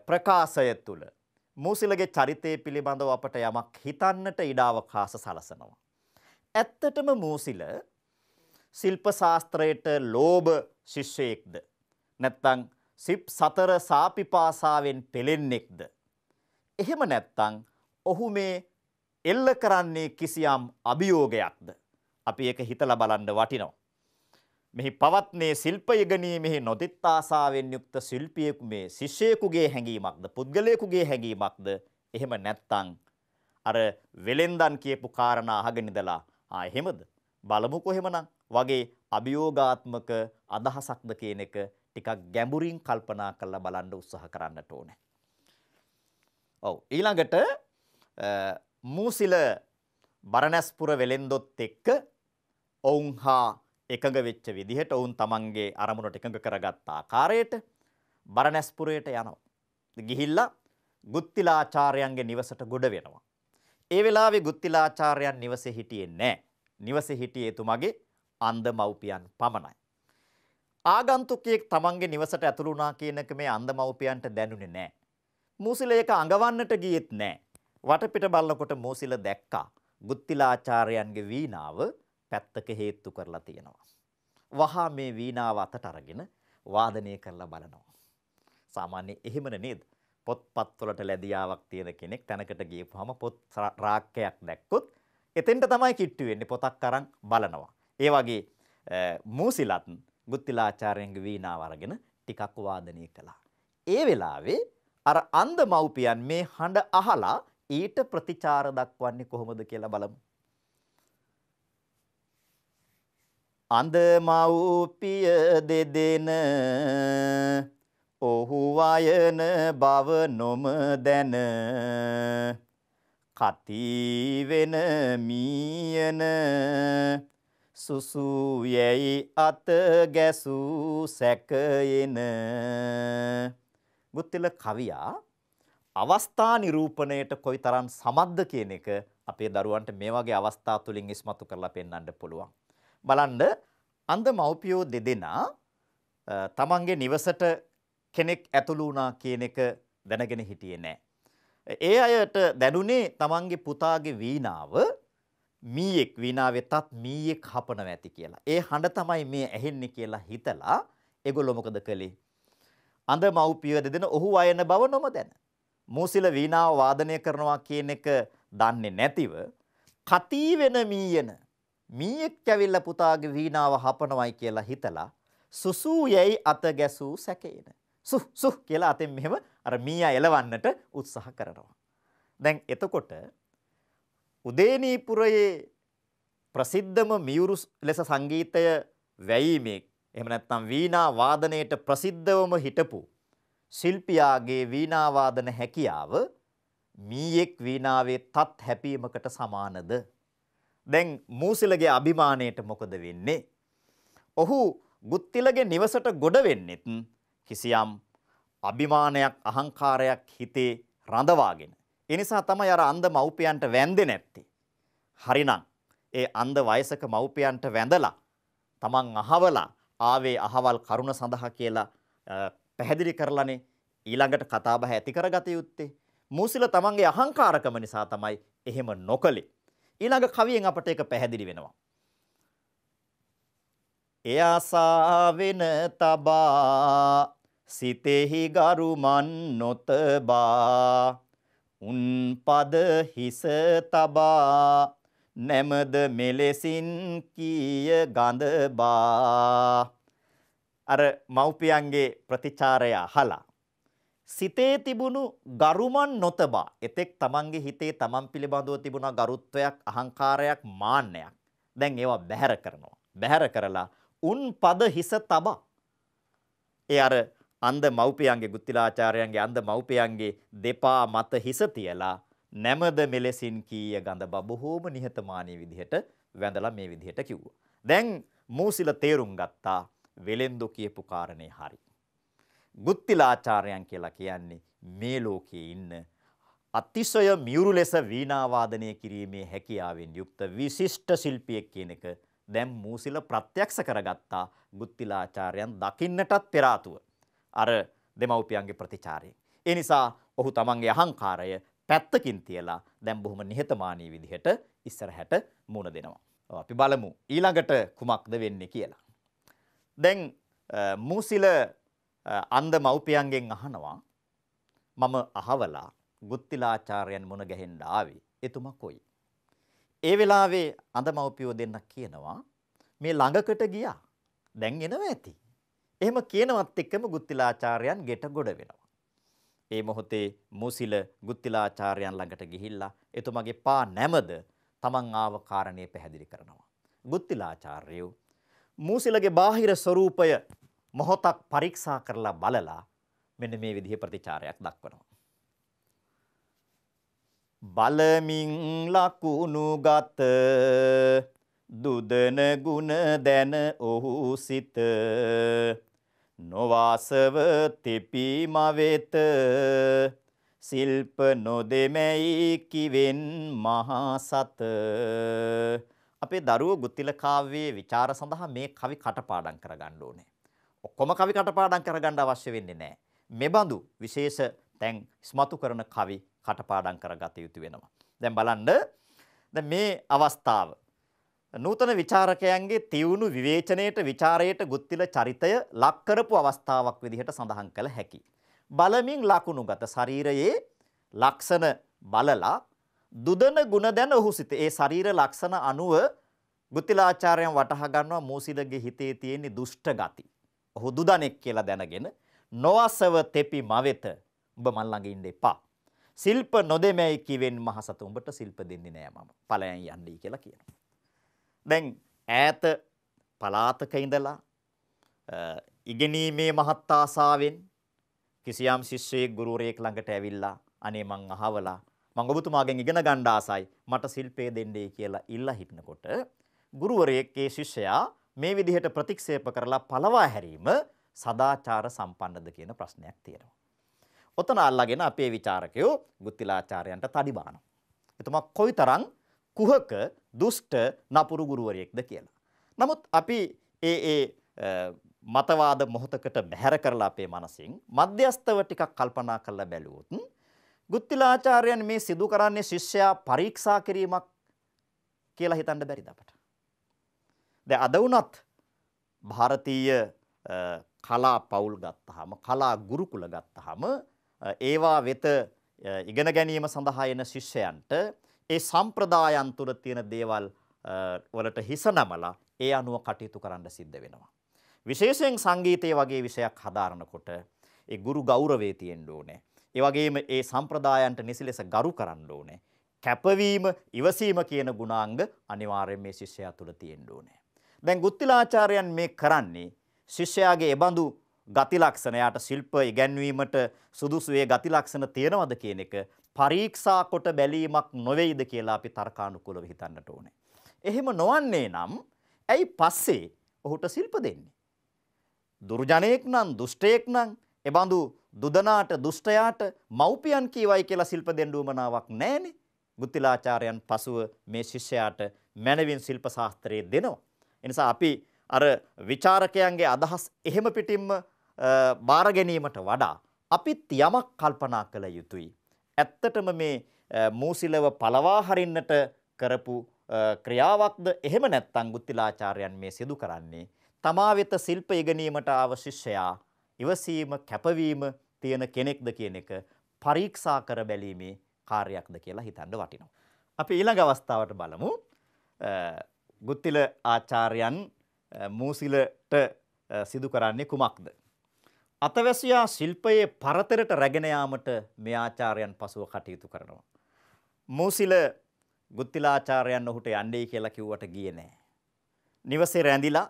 ප්‍රකාශය තුල මූසිලගේ චරිතය පිළිබඳව අපට යමක් හිතන්නට ඉඩ අවකාශ සලසනවා. ඇත්තටම මූසිල ශිල්ප ශාස්ත්‍රයට ලෝභ ශිෂ්‍යයෙක්ද? නැත්නම් සිප් සතර සාපිපාසාවෙන් පෙලෙන්නෙක්ද? එහෙම නැත්නම් ඔහු මේ එල්ල කරන්නේ කිසියම් අභියෝගයක්ද? අපි ඒක හිතලා බලන්න වටිනවා. මෙහි පවත්නේ ශිල්ප ඉගෙනීමෙහි නොතිත් ආසාවෙන් යුක්ත ශිල්පියෙකු මේ ශිෂ්‍යයෙකුගේ හැඟීමක්ද? පුද්ගලයෙකුගේ හැඟීමක්ද? එහෙම නැත්නම් අර වෙලෙන්දන් කියපු කාරණා අහගෙන ඉඳලා එහෙමද? බලමුකෝ එහෙමනම් වගේ අභියෝගාත්මක අදහසක්ද කියන එක ටිකක් ගැඹුරින් කල්පනා කරලා බලන්න උත්සාහ කරන්නට ඕනේ. ඔව් ඊළඟට මූසිල බරණැස්පුර වෙලෙන්දොත් එක්ක ඔවුන් හා එකඟ වෙච්ච විදිහට ඔවුන් තමන්ගේ අරමුණට එකඟ කරගත් ආකාරයට බරණැස්පුරයට යනවා. ගිහිල්ලා ගුත්තිලාචාර්යයන්ගේ නිවසට ගොඩ වෙනවා. ඒ වෙලාවේ ගුත්තිලාචාර්යයන් නිවසේ හිටියේ නැහැ. නිවසේ හිටියේ එතුමගේ අන්ධ මව්පියන් පමණයි. ආගන්තුකයෙක් තමන්ගේ නිවසට ඇතුළු වුණා කියන එක මේ අන්ධ මව්පියන්ට දැනුනේ නැහැ. මූසිල ඒක අඟවන්නට ගියෙත් නැහැ. වටපිට බලනකොට මූසිල දැක්කා ගුත්තිලාචාර්යයන්ගේ වීණාව පැත්තක හේතු කරලා තියෙනවා. වහා මේ වීණාව අතට අරගෙන වාදනය කරලා බලනවා. සාමාන්‍ය එහෙමන නේද? පොත්පත් වලට ලැබියාවක් තියෙන කෙනෙක් තැනකට ගියපුවාම පොත් රාක්කයක් දැක්කොත් එතෙන්ට තමයි කිට්ටු වෙන්නේ පොතක් අරන් බලනවා. ඒ වගේ මූසිලත් ගුත්තිලාචාර්යන්ගේ වීණාව අරගෙන ටිකක් වාදනය කළා. ඒ වෙලාවේ අර අන්ධ මව්පියන් මේ හඬ අහලා ඊට ප්‍රතිචාර දක්වන්නේ කොහොමද කියලා බලමු. අන්ධ මව්පිය දෙදෙන ඔහු වයන බව නොම දැන කති වෙන මීයන සුසු යැයි අත ගැසූ සැකයෙන. ගුත්තිල කවියා අවස්ථා නිරූපණයට කොයිතරම් සමත්ද කියන එක අපේ දරුවන්ට මේ වගේ අවස්ථා තුලින් ඉස්මතු කරලා පෙන්වන්න පුළුවන්. බලන්න අන්ධ මව්පියෝ දෙදෙනා තමන්ගේ නිවසට කෙනෙක් ඇතුළු වුණා කියන එක දැනගෙන හිටියේ නැහැ. ඒ අයට දැනුනේ තමන්ගේ පුතාගේ වීණාව මීයෙක් වීණාවේ තත් මීයෙක් හපනවා ඇති කියලා. ඒ හඬ තමයි මේ ඇහෙන්නේ කියලා හිතලා ඒගොල්ලෝ මොකද කළේ? අන්ධ මව්පිය දෙදෙන ඔහු වයන බව නොම දැන. මූසිල වීණාව වාදනය කරනවා කියන එක දන්නේ නැතිව කති වෙන මීයන මීයෙක් ඇවිල්ලා පුතාගේ වීණාව හපනවයි කියලා හිතලා සුසු යැයි අත ගැසූ සැකේන. සු කියලා අතෙන් මෙහෙම අර මීයා එලවන්නට උත්සාහ කරනවා. දැන් එතකොට උදේනීපුරයේ ප්‍රසිද්ධම මියුරු ලෙස සංගීතය වැයීමේ එහෙම නැත්නම් වීණා වාදනයේට ප්‍රසිද්ධවම හිටපු ශිල්පියාගේ වීණා වාදන හැකියාව මීයෙක් වීණාවේ තත් හැපීමකට සමානද? දැන් මූසිලගේ අභිමානයට මොකද වෙන්නේ? ඔහු ගුත්තිලගේ නිවසට ගොඩ වෙන්නෙත් කිසියම් අභිමානයක් අහංකාරයක් හිතේ රඳවාගෙන. ඒ නිසා තමයි අර අන්ධ මව්පියන්ට වැඳේ නැත්තේ. හරිනම් ඒ අන්ධ වයසක මව්පියන්ට වැඳලා තමන් අහවලා ආවේ අහවල් කරුණ සඳහා කියලා පැහැදිලි කරලානේ ඊළඟට කතා බහ ඇති කරගත යුත්තේ. මූසිල තමන්ගේ අහංකාරකම නිසා තමයි එහෙම නොකලේ. ඊළඟ කවියෙන් අපට ඒක පැහැදිලි වෙනවා. එය ආසාවෙන තබා සිතෙහි ගරුමන් නොතබා උන් පද හිස තබා නැමද මෙලෙසින් කීය ගඳ බා. අර මව්පියන්ගේ ප්‍රතිචාරය අහලා සිතේ තිබුණු ගරුමන් නොතබා එතෙක් තමන්ගේ හිතේ තමන් පිළිබඳව තිබුණ ගරුත්වයක් අහංකාරයක් මාන්නයක් දැන් ඒවා බැහැර කරනවා. බැහැර කරලා උන් පද හිස තබා. ඒ අර අන්ධ මව්පියන්ගේ ගුත්තිලාචාර්යයන්ගේ අන්ධ මව්පියන්ගේ දෙපා මත හිස තියලා නැමද මෙලෙසින් කීය ගඳ බා බොහෝම නිහතමානී විදිහට වැඳලා මේ විදිහට කිව්වා. දැන් මූසිල තේරුම් ගත්තා වෙලෙන්දු කියපු කාරණේ හරි. ගුත්තිලාචාර්යයන් කියලා කියන්නේ මේ ලෝකයේ ඉන්න අතිශය මියුරු ලෙස වීණා වාදනය කිරීමේ හැකියාවෙන් යුක්ත විශිෂ්ට ශිල්පියෙක් කියන එක දැන් මූසිල ප්‍රත්‍යක්ෂ කරගත්තා ගුත්තිලාචාර්යයන් දකින්නටත් පෙර ආතුව අර දෙමව්පියන්ගේ ප්‍රතිචාරයෙන්. ඒ නිසා ඔහු තමන්ගේ අහංකාරය පැත්තකින් තියලා දැන් බොහොම නිහතමානී විදිහට ඉස්සරහට මුණ දෙනවා. අපි බලමු ඊළඟට කුමක්ද වෙන්නේ කියලා. දැන් මූසිල අන්ධ මව්පියන්ගෙන් අහනවා මම අහවලා ගුත්තිලාචාර්යයන් මුණ ගැහෙන්න ආවේ එතුමා කොයි? ඒ වෙලාවේ අන්ධ මව්පියෝ දෙන්න කියනවා මේ ළඟකට ගියා. දැන් එනවා ඇති. එහෙම කියනවත් එක්කම ගුත්තිලාචාර්යයන් ගෙට ගොඩ වෙනවා. ඒ මොහොතේ මූසිල ගුත්තිලාචාර්යයන් ළඟට ගිහිල්ලා එතුමාගේ පා නැමද තමන් ආව කාරණේ පැහැදිලි කරනවා. ගුත්තිලාචාර්යෝ මූසිලගේ බාහිර ස්වરૂපය මොහොතක් පරීක්ෂා කරලා බලලා මෙන්න මේ විදිහේ ප්‍රතිචාරයක් දක්වනවා. බලමින් ලකුණු ගත දුදන ගුණ දැන ඔහු සිත නොවාසව තෙපි මවෙත සිල්ප නොදෙමැයි කිවෙන් මහා සත. අපේ දරුවෝ ගුත්තිල කාව්‍යයේ ਵਿਚාර සඳහා මේ කවි කටපාඩම් කරගන්න ඕනේ. ඔක්කොම කවි කටපාඩම් කරගන්න අවශ්‍ය වෙන්නේ නැහැ. මෙබඳු විශේෂ තැන් ඉස්මතු කරන කවි කටපාඩම් කරගත යුතු වෙනවා. දැන් බලන්න දැන් මේ අවස්ථාව නූතන විචාරකයන්ගේ තියුණු විවේචනයේට විචාරයට ගුත්තිල චරිතය ලක් කරපු අවස්ථාවක් විදිහට සඳහන් කළ හැකියි. බලමින් ලකුණුගත ශරීරයේ ලක්ෂණ බලලා දුදන ගුණ දැන ඔහු සිත ඒ ශරීර ලක්ෂණ අනුව ගුත්තිලාචාර්යයන් වටහා ගන්නවා මූසිලගේ හිතේ තියෙන දුෂ්ට ගති. ඔහු දුදනෙක් කියලා දැනගෙන නොවසව තෙපි මවෙත ඔබ මන් ළඟ ඉන්න එපා. ශිල්ප නොදෙමයි කිවෙන් මහසතු උඹට ශිල්ප දෙන්නේ නෑ මම. ඵලයන් යන්නයි කියලා කියනවා. දැන් ඈත පලාතක ඉඳලා ඉගෙනීමේ මහත් ආසාවෙන් කිසියම් ශිෂ්‍යයෙක් ගුරුවරයෙක් ළඟට ඇවිල්ලා අනේ මං අහවලා මං ඔබතුමාගෙන් ඉගෙන ගන්න ආසයි මට ශිල්පය දෙන්නේ කියලා ඉල්ලා හිටනකොට ගුරුවරයෙක් ඒ ශිෂ්‍යයා මේ විදිහට ප්‍රතික්ෂේප කරලා පළවා හැරීම සදාචාර සම්පන්නද කියන ප්‍රශ්නයක් තියෙනවා. ඔතන අල්ලාගෙන අපේ ਵਿਚාරකයෝ ගුත්තිලාචාර්යයන්ට තඩි බානවා. එතුමා කොයිතරම් කුහක දුෂ්ට නපුරු ගුරුවරයෙක්ද කියලා. නමුත් අපි ඒ මතවාද මොහොතකට බැහැර කරලා අපේ මනසින් මධ්‍යස්තව ටිකක් කල්පනා කරලා බැලුවොත් ගුත්තිලාචාර්යයන් මේ සිදු කරන්නේ ශිෂ්‍යයා පරීක්ෂා කිරීමක් කියලා හිතන්න බැරිද අපට? දැන් අද වුණත් ಭಾರತೀಯ කලා පවුල් ගත්තාම කලා ගුරුකුල ගත්තාම ඒවා වෙත ඉගෙන ගැනීම සඳහා එන ශිෂ්‍යයන්ට ඒ සම්ප්‍රදායන් තුළ තියෙන දේවල් වලට හිස නමලා ඒ අනුව කටයුතු කරන්න සිද්ධ වෙනවා. විශේෂයෙන් සංගීතයේ වගේ විෂයක් හදාරනකොට ඒ ගුරු ගෞරවය තියෙන්න ඕනේ. ඒ වගේම ඒ සම්ප්‍රදායන්ට නිසි ලෙස ගරු කරන්න ඕනේ. කැපවීම, ඉවසීම කියන ගුණාංග අනිවාර්යයෙන් මේ ශිෂ්‍යයා තුළ තියෙන්න ඕනේ. දැන් ගුත්තිලාචාර්යයන් මේ කරන්නේ ශිෂ්‍යයාගේ එබඳු ගති ලක්ෂණ යාට ශිල්ප ඉගැන්වීමට සුදුසු ඒ ගති ලක්ෂණ තියෙනවද කියන එක පරීක්ෂා කොට බැලීමක් නොවේද කියලා අපි තර්කානුකූලව හිතන්නට ඕනේ. එහෙම නොවන්නේ නම් ඇයි පස්සේ ඔහුට ශිල්ප දෙන්නේ? දුර්ජනෙක් නම් දුෂ්ටයෙක් නම් එබඳු දුදනාට දුෂ්ටයාට මව්පියන් කීවයි කියලා ශිල්ප දෙන්න උවමනාවක් නැහැනේ. ගුත්තිලාචාර්යයන් පසුව මේ ශිෂ්‍යයාට මනවින් ශිල්ප ශාස්ත්‍රයේ දෙනවා. ඒ නිසා අපි අර විචාරකයන්ගේ අදහස් එහෙම පිටින්ම බාර ගැනීමට වඩා අපිත් යමක් කල්පනා කළ යුතුයි. ඇත්තටම මේ මූසිලව පළවා හරින්නට කරපු ක්‍රියාවක්ද එහෙම නැත්නම් ගුත්තිලාචාර්යයන් මේ සිදු කරන්නේ තමා වෙත ශිල්ප ඉගෙනීමට ආව ශිෂ්‍යයා ඉවසීම කැපවීම තියෙන කෙනෙක්ද කියන එක පරීක්ෂා කර බැලීමේ කාර්යයක්ද කියලා හිතන්න වටිනවා. අපි ඊළඟ අවස්ථාවට බලමු. ගුත්තිල ආචාර්යයන් මූසිලට සිදු කරන්නේ කුමක්ද? අතවැසියා ශිල්පයේ පරතරට රැගෙන යාමට මේ ආචාර්යයන් පසුව කටයුතු කරනවා. මූසිල ගුත්තිලාචාර්යයන් ඔහුට යන්නේ කියලා කිව්වට ගියේ නැහැ. නිවසේ රැඳිලා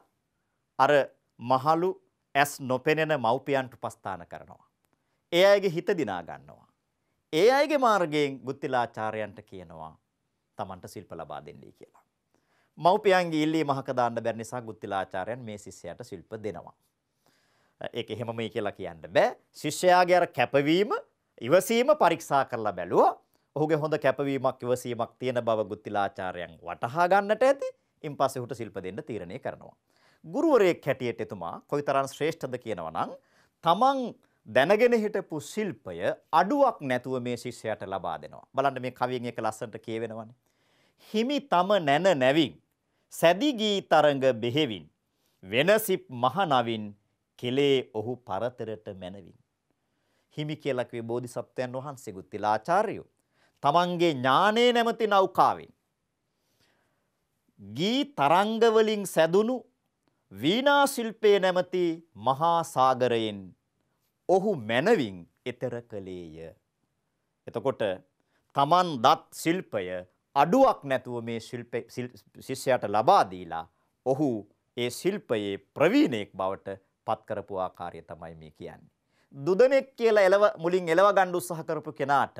අර මහලු ඇස් නොපෙනෙන මව්පියන්ට උපස්ථාන කරනවා. ඒ අයගේ හිත දිනා ගන්නවා. ඒ අයගේ මාර්ගයෙන් ගුත්තිලාචාර්යයන්ට කියනවා Tamanට ශිල්ප ලබා දෙන්නයි කියලා. මව්පියන්ගේ ඉල්ලීම මහක දාන්න බැරි නිසා ගුත්තිලාචාර්යයන් මේ ශිෂ්‍යයාට ශිල්ප දෙනවා. ඒක එහෙමමයි කියලා කියන්න බෑ. ශිෂ්‍යයාගේ අර කැපවීම, ඉවසීම පරීක්ෂා කරලා බැලුවා. ඔහුගේ හොඳ කැපවීමක්, ඉවසීමක් තියෙන බව ගුත්තිලාචාර්යයන් වටහා ගන්නට ඇති. ඉන්පස්සේ ඔහුට ශිල්ප දෙන්න තීරණය කරනවා. ගුරුවරයෙක් හැටියට එතුමා කොයිතරම් ශ්‍රේෂ්ඨද කියනවා නම් තමන් දැනගෙන හිටපු ශිල්පය අඩුවක් නැතුව මේ ශිෂ්‍යයාට ලබා දෙනවා. බලන්න මේ කවියෙන් එක ලස්සනට කියවෙනවනේ. හිමි තම නැන නැවින් සැදි ගී තරඟ බෙහෙවින් වෙනසිප් මහ නවින් කෙලේ ඔහු පරතරට මැනවින්. හිමි කියලා කිව්වේ බෝධිසත්වයන් වහන්සේ ගුත්තිලාචාර්යෝ. තමන්ගේ ඥානේ නැමැති නෞකාවෙන් ගී තරංග වලින් සැදුණු වීණා ශිල්පයේ නැමැති මහා සාගරයෙන් ඔහු මැනවින් එතර කලේය. එතකොට තමන් දත් ශිල්පය අඩුවක් නැතුව මේ ශිෂ්‍යයාට ලබා දීලා ඔහු ඒ ශිල්පයේ ප්‍රවීණයෙක් බවට පත් කරපු ආකාරය තමයි මේ කියන්නේ. දුදනෙක් කියලා මුලින් එලව ගන්න උත්සාහ කරපු කෙනාට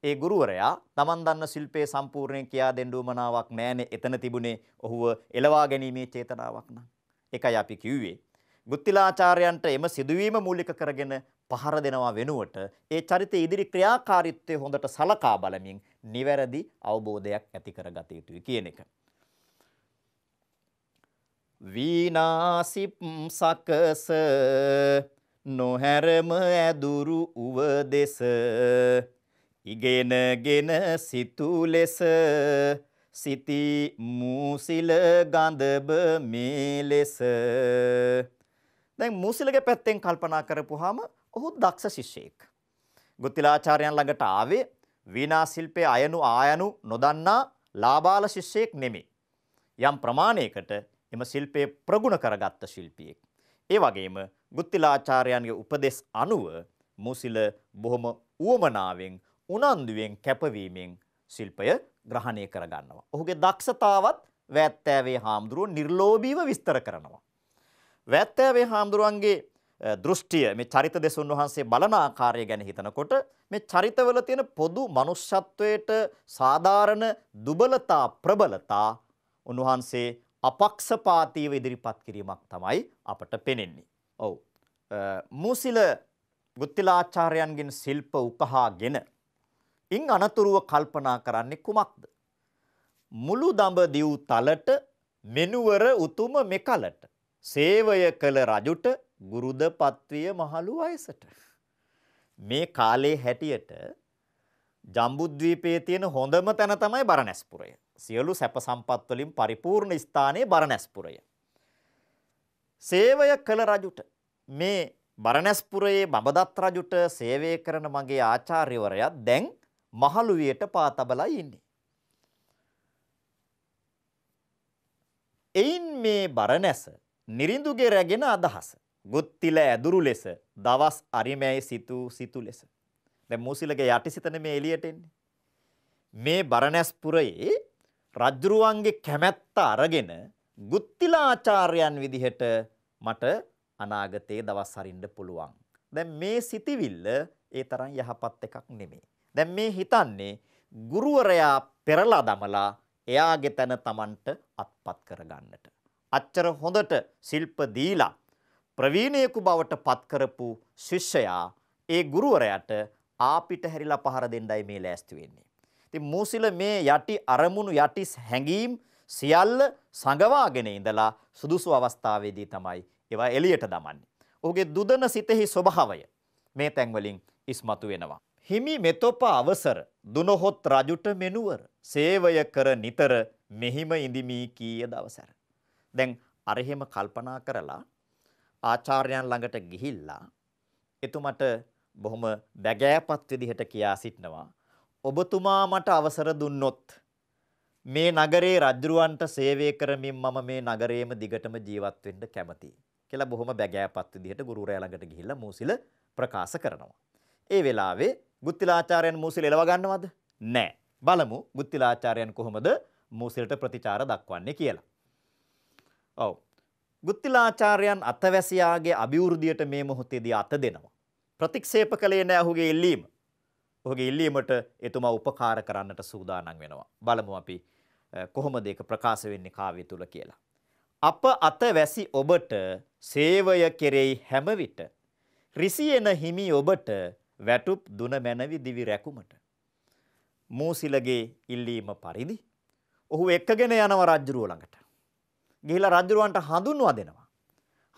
ඒ ගුරුවරයා තමන් දන්න ශිල්පයේ සම්පූර්ණයෙන් කියා දෙන්න උවමනාවක් නැහැනේ. එතන තිබුණේ ඔහුව එලවා ගැනීමේ චේතනාවක් නම්. ඒකයි අපි කිව්වේ ගුත්තිලාචාර්යයන්ට එම සිදුවීම මූලික කරගෙන පහර දෙනවා වෙනුවට ඒ චරිතයේ ඉදිරි ක්‍රියාකාරීත්වය හොඳට සලකා බලමින් නිවැරදි අවබෝධයක් ඇති කරගත යුතුයි කියන එක. වීණාසිප් සකස නොහැරම ඇදුරු උව දෙස ඉගෙනගෙන සිතු ලෙස සිටි මූසිල ගඳබ මේ ලෙස දැන් මූසිලගේ පැත්තෙන් කල්පනා කරපුවාම ඔහු දක්ෂ ශිෂ්‍යයෙක්. ගුත්තිලාචාර්යයන් ළඟට ආවේ වීණා ශිල්පයේ අයනු ආයනු නොදන්නා ලාබාල ශිෂ්‍යයෙක් නෙමෙයි. යම් ප්‍රමාණයකට එම ශිල්පයේ ප්‍රගුණ කරගත්ත ශිල්පියෙක්. ඒ වගේම ගුත්තිලාචාර්යයන්ගේ උපදෙස් අනුව මූසිල බොහොම උවමනාවෙන් උනන්දුවෙන් කැපවීමෙන් ශිල්පය ග්‍රහණය කරගන්නවා. ඔහුගේ දක්ෂතාවත් වැත්තෑවේ හාමුදුරුවෝ නිර්ලෝභීව විස්තර කරනවා. වැත්තෑවේ හාමුදුරුවන්ගේ දෘෂ්ටිය මේ චරිත දෙස උන්වහන්සේ බලන ආකාරය ගැන හිතනකොට මේ චරිතවල තියෙන පොදු මනුෂ්‍යත්වයට සාධාරණ දුබලතා ප්‍රබලතා උන්වහන්සේ අපක්ෂපාතීව ඉදිරිපත් කිරීමක් තමයි අපට පෙනෙන්නේ. ඔව්. මූසිල ගුත්තිලාචාර්යයන්ගෙන් ශිල්ප උකහාගෙන ඉන් අනතුරුව කල්පනා කරන්නේ කුමක්ද? මුළු දඹදිව් තලට මෙනුවර උතුම මෙකලට සේවය කළ රජුට ගුරුද පත්විය මහලු වයසට. මේ කාලේ හැටියට ජම්බුද්වීපයේ තියෙන හොඳම තැන තමයි බරණැස්පුරය. සියලු සැප සම්පත් වලින් පරිපූර්ණ ස්ථානයේ බරණැස්පුරය. සේවය කළ රජුට මේ බරණැස්පුරයේ බඹදත් රජුට සේවය කරන මගේ ආචාර්යවරයා දැන් මහලු වියට පා තබලා ඉන්නේ. එයින් මේ බරණැස නිරිඳුගේ රැගෙන අදහස ගුත්තිල ඇදුරු ලෙස දවස් අරිමැයි සිතු ලෙස. දැන් මූසිලගේ යටිසිතන මේ එළියට එන්නේ. මේ බරණැස්පුරයේ රජුරුවන්ගේ කැමැත්ත අරගෙන ගුත්තිලාචාර්යයන් විදිහට මට අනාගතයේ දවස් හරින්න පුළුවන්. දැන් මේ සිටිවිල්ල ඒ තරම් යහපත් එකක් නෙමෙයි. දැන් මේ හිතන්නේ ගුරුවරයා පෙරලා දමලා එයාගේ තැන Tamanට අත්පත් කරගන්නට. අච්චර හොඳට ශිල්ප දීලා ප්‍රවීණයෙකු බවට පත් කරපු ශිෂ්‍යයා ඒ ගුරුවරයාට ආපිට හැරිලා පහර දෙන්නයි මේ ලෑස්ති වෙන්නේ. ඉතින් මූසිල මේ යටි අරමුණු යටි හැඟීම් සියල්ල සංගවාගෙන ඉඳලා සුදුසු අවස්ථාවේදී තමයි ඒවා එළියට දමන්නේ. ඔහුගේ දුදන සිතෙහි ස්වභාවය මේ තැන් වලින් ඉස්මතු වෙනවා. හිමි මෙතොප අවසර දුනහොත් රජුට මෙනුවර සේවය කර නිතර මෙහිම ඉඳිමි කීය දවසර. දැන් අර එහෙම කල්පනා කරලා ආචාර්යයන් ළඟට ගිහිල්ලා එතුමට බොහොම බැගෑපත් විදිහට කියා සිටනවා. ඔබතුමා මට අවසර දුන්නොත් මේ නගරේ රජුරවන්ට සේවය කරමින් මම මේ නගරයේම දිගටම ජීවත් වෙන්න කැමතියි කියලා බොහොම බැගෑපත් විදිහට ගුරුවරයා ළඟට ගිහිල්ලා මූසිල ප්‍රකාශ කරනවා. ඒ වෙලාවේ ගුත්තිලාචාර්යයන් මූසිල එලව ගන්නවද? නැහැ. බලමු ගුත්තිලාචාර්යයන් කොහොමද මූසිලට ප්‍රතිචාර දක්වන්නේ කියලා. ඔව්. ගුත්තිලාචාර්යයන් අතවැසියාගේ අභිවෘද්ධියට මේ මොහොතේදී අත දෙනවා. ප්‍රතික්ෂේප කළේ නැහැ ඔහුගේ ඉල්ලීම. ඔහුගේ ඉල්ලීමට එතුමා උපකාර කරන්නට සූදානම් වෙනවා. බලමු අපි කොහොමද ඒක ප්‍රකාශ වෙන්නේ කාව්‍ය තුල කියලා. අප අතවැසි ඔබට සේවය කෙරෙහි හැම විට රිසියන හිමි ඔබට වැටුප් දුන මැනවි දිවි රැකුමට. මූසිලගේ ඉල්ලීම පරිදි ඔහු එක්කගෙන යනවා රජුරුව ළඟට. ගිහිලා රජුරුවන්ට හඳුන්වා දෙනවා.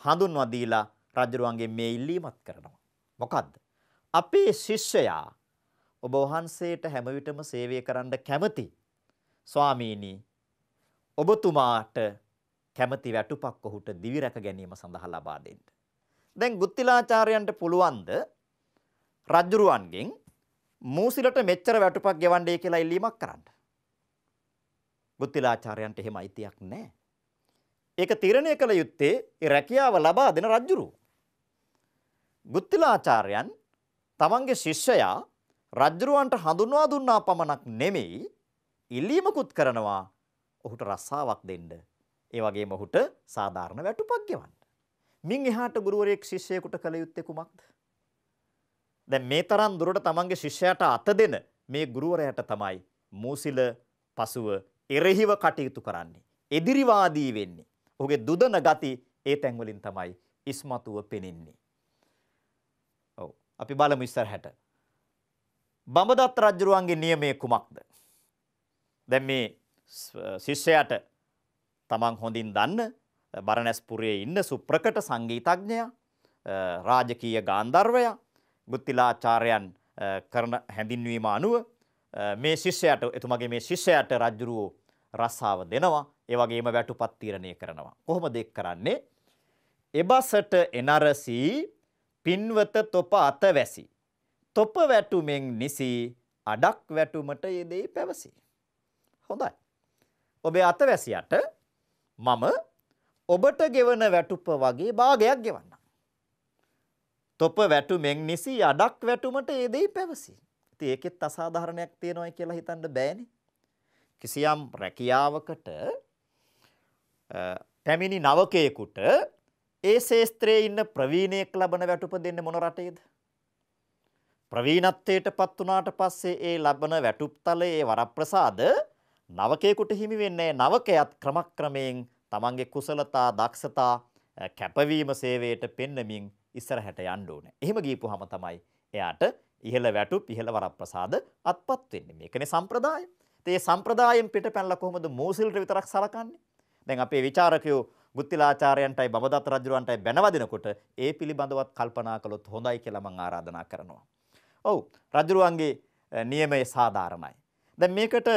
හඳුන්වා දීලා රජුරුවන්ගේ මේ ඉල්ලීමත් කරනවා. මොකද්ද? අපේ ශිෂ්‍යයා ඔබ වහන්සේට හැම විටම සේවය කරන්න කැමති. ස්වාමීනි ඔබතුමාට කැමති වැටුපක් ඔහුට දිවි රැක ගැනීම සඳහා ලබා දෙන්න. දැන් ගුත්තිලාචාර්යයන්ට පුළුවන්ද රජුරුවන්ගෙන් මූසිලට මෙච්චර වැටුපක් ගෙවන්නයි කියලා ඉල්ලීමක් කරන්න? ගුත්තිලාචාර්යයන්ට එහෙම අයිතියක් නැහැ. ඒක තීරණය කළ යුත්තේ ඒ රැකියාව ලබා දෙන රජුරුව. ගුත්තිලාචාර්යයන් තමන්ගේ ශිෂ්‍යයා රජුරුවන්ට හඳුන්වා දුන්නා පමණක් නෙමෙයි ඉල්ලීමකුත් කරනවා ඔහුට රස්සාවක් දෙන්න. ඒ වගේම ඔහුට සාධාරණ වැටුපක් ගෙවන්න. මින් එහාට ගුරුවරයෙක් ශිෂ්‍යයෙකුට කළ යුත්තේ කුමක්ද? දැන් මේ තරම් දුරට තමන්ගේ ශිෂ්‍යයාට අත දෙන මේ ගුරුවරයාට තමයි මූසිල පසුව එරෙහිව කටයුතු කරන්නේ. එදිරිවාදී වෙන්නේ. ඔහුගේ දුදන ගති ඒ තැන් වලින් තමයි ඉස්මතුව පෙනෙන්නේ. ඔව්. අපි බලමු ඉස්සරහට. බඹදත් රජුරුවන්ගේ නියමයේ කුමක්ද? දැන් මේ ශිෂ්‍යයාට තමන් හොඳින් දන්න බරණැස්පුරයේ ඉන්න සුප්‍රකට සංගීතඥයා, රාජකීය ගාන්ධර්වයා, ගුත්තිලාචාර්යයන් කරන හැඳින්වීම අනුව මේ ශිෂ්‍යයාට එතුමාගේ මේ ශිෂ්‍යයාට රජුරුවෝ රස්සාව දෙනවා. ඒ වගේම වැටුපත් තීරණය කරනවා. කොහොමද ඒක කරන්නේ? එබසට එනරසී පින්වත තොප අත වැසි. තොප වැටුමෙන් නිසි අඩක් වැටුමට යෙදේ පැවසි. හොඳයි. ඔබේ අත වැසියට මම ඔබට ගෙවන වැටුප වගේ භාගයක් ගෙවන්නම්. තොප වැටුමෙන් නිසි අඩක් වැටුමට යෙදේ පැවසි. ඉතින් ඒකෙත් අසාධාරණයක් තියෙනවා කියලා හිතන්න බෑනේ. කිසියම් රැකියාවකට පැමිණි නවකයෙකුට ඒ ශේස්ත්‍රයේ ඉන්න ප්‍රවීණයෙක් ලබන වැටුප දෙන්නේ මොන රටේද? ප්‍රවීණත්වයටපත් වුණාට පස්සේ ඒ ලබන වැටුප්තලයේ ඒ වරප්‍රසාද නවකයෙකුට හිමි වෙන්නේ නවකයාත් ක්‍රමක්‍රමයෙන් තමන්ගේ කුසලතා දක්ෂතා කැපවීම සේවයට පෙන්නමින් ඉස්සරහට යන්න ඕනේ. එහෙම ගියපුවාම තමයි එයාට ඉහළ වැටුප් ඉහළ වරප්‍රසාද අත්පත් වෙන්නේ. මේකනේ සම්ප්‍රදාය. ඒ සම්ප්‍රදායෙන් පිට පැනලා කොහොමද මෝසිල්ට විතරක් සලකන්නේ? දැන් අපේ ਵਿਚාරකයෝ ගුත්තිලාචාර්යයන්ටයි බබදත්ත රජුරවන්ටයි බැනවදිනකොට ඒ පිළිබඳවත් කල්පනා කළොත් හොඳයි කියලා මම ආරාධනා කරනවා. ඔව් රජුරුවන්ගේ නියමය සාධාරණයි. දැන් මේකට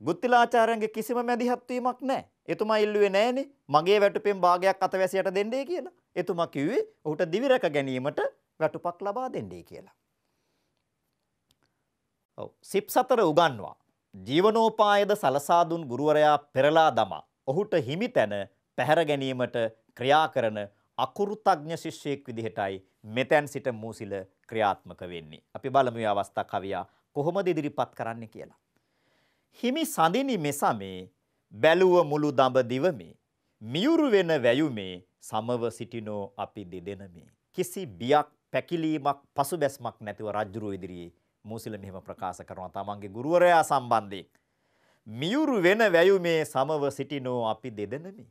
ගුත්තිලාචාර්යයන්ගේ කිසිම මැදිහත් වීමක් නැහැ. එතුමා ඉල්ලුවේ නැහනේ මගේ වැටුපෙන් භාගයක් අතවැසියට දෙන්නේ කියලා. එතුමා කිව්වේ ඔහුට දිවි රැක ගැනීමට වැටුපක් ලබා දෙන්නේ කියලා. ඔව් සිප් සතර උගන්වා ජීවනෝපායද සලසා දුන් ගුරුවරයා පෙරලා දමා ඔහුට හිමි තැන පැහැර ගැනීමට ක්‍රියා කරන අකුරුතඥ ශිෂ්‍යයෙක් විදිහටයි මෙතෙන් සිට මූසිල ක්‍රියාත්මක වෙන්නේ. අපි බලමු මේ අවස්ථා කවියා කොහොමද ඉදිරිපත් කරන්නේ කියලා. හිමි සඳිනි මෙසමේ බැලුව මුළු දඹ දිවමේ මියුරු වෙන වැයුමේ සමව සිටිනෝ අපි දෙදෙනමේ. කිසි බියක් පැකිලීමක් පසුබැස්මක් නැතිව රජුරුව ඉදිරියේ මූසිල මෙහෙම ප්‍රකාශ කරනවා තමන්ගේ ගුරුවරයා සම්බන්ධයෙන්. මියුරු වෙන වැයුමේ සමව සිටිනෝ අපි දෙදෙනමේ.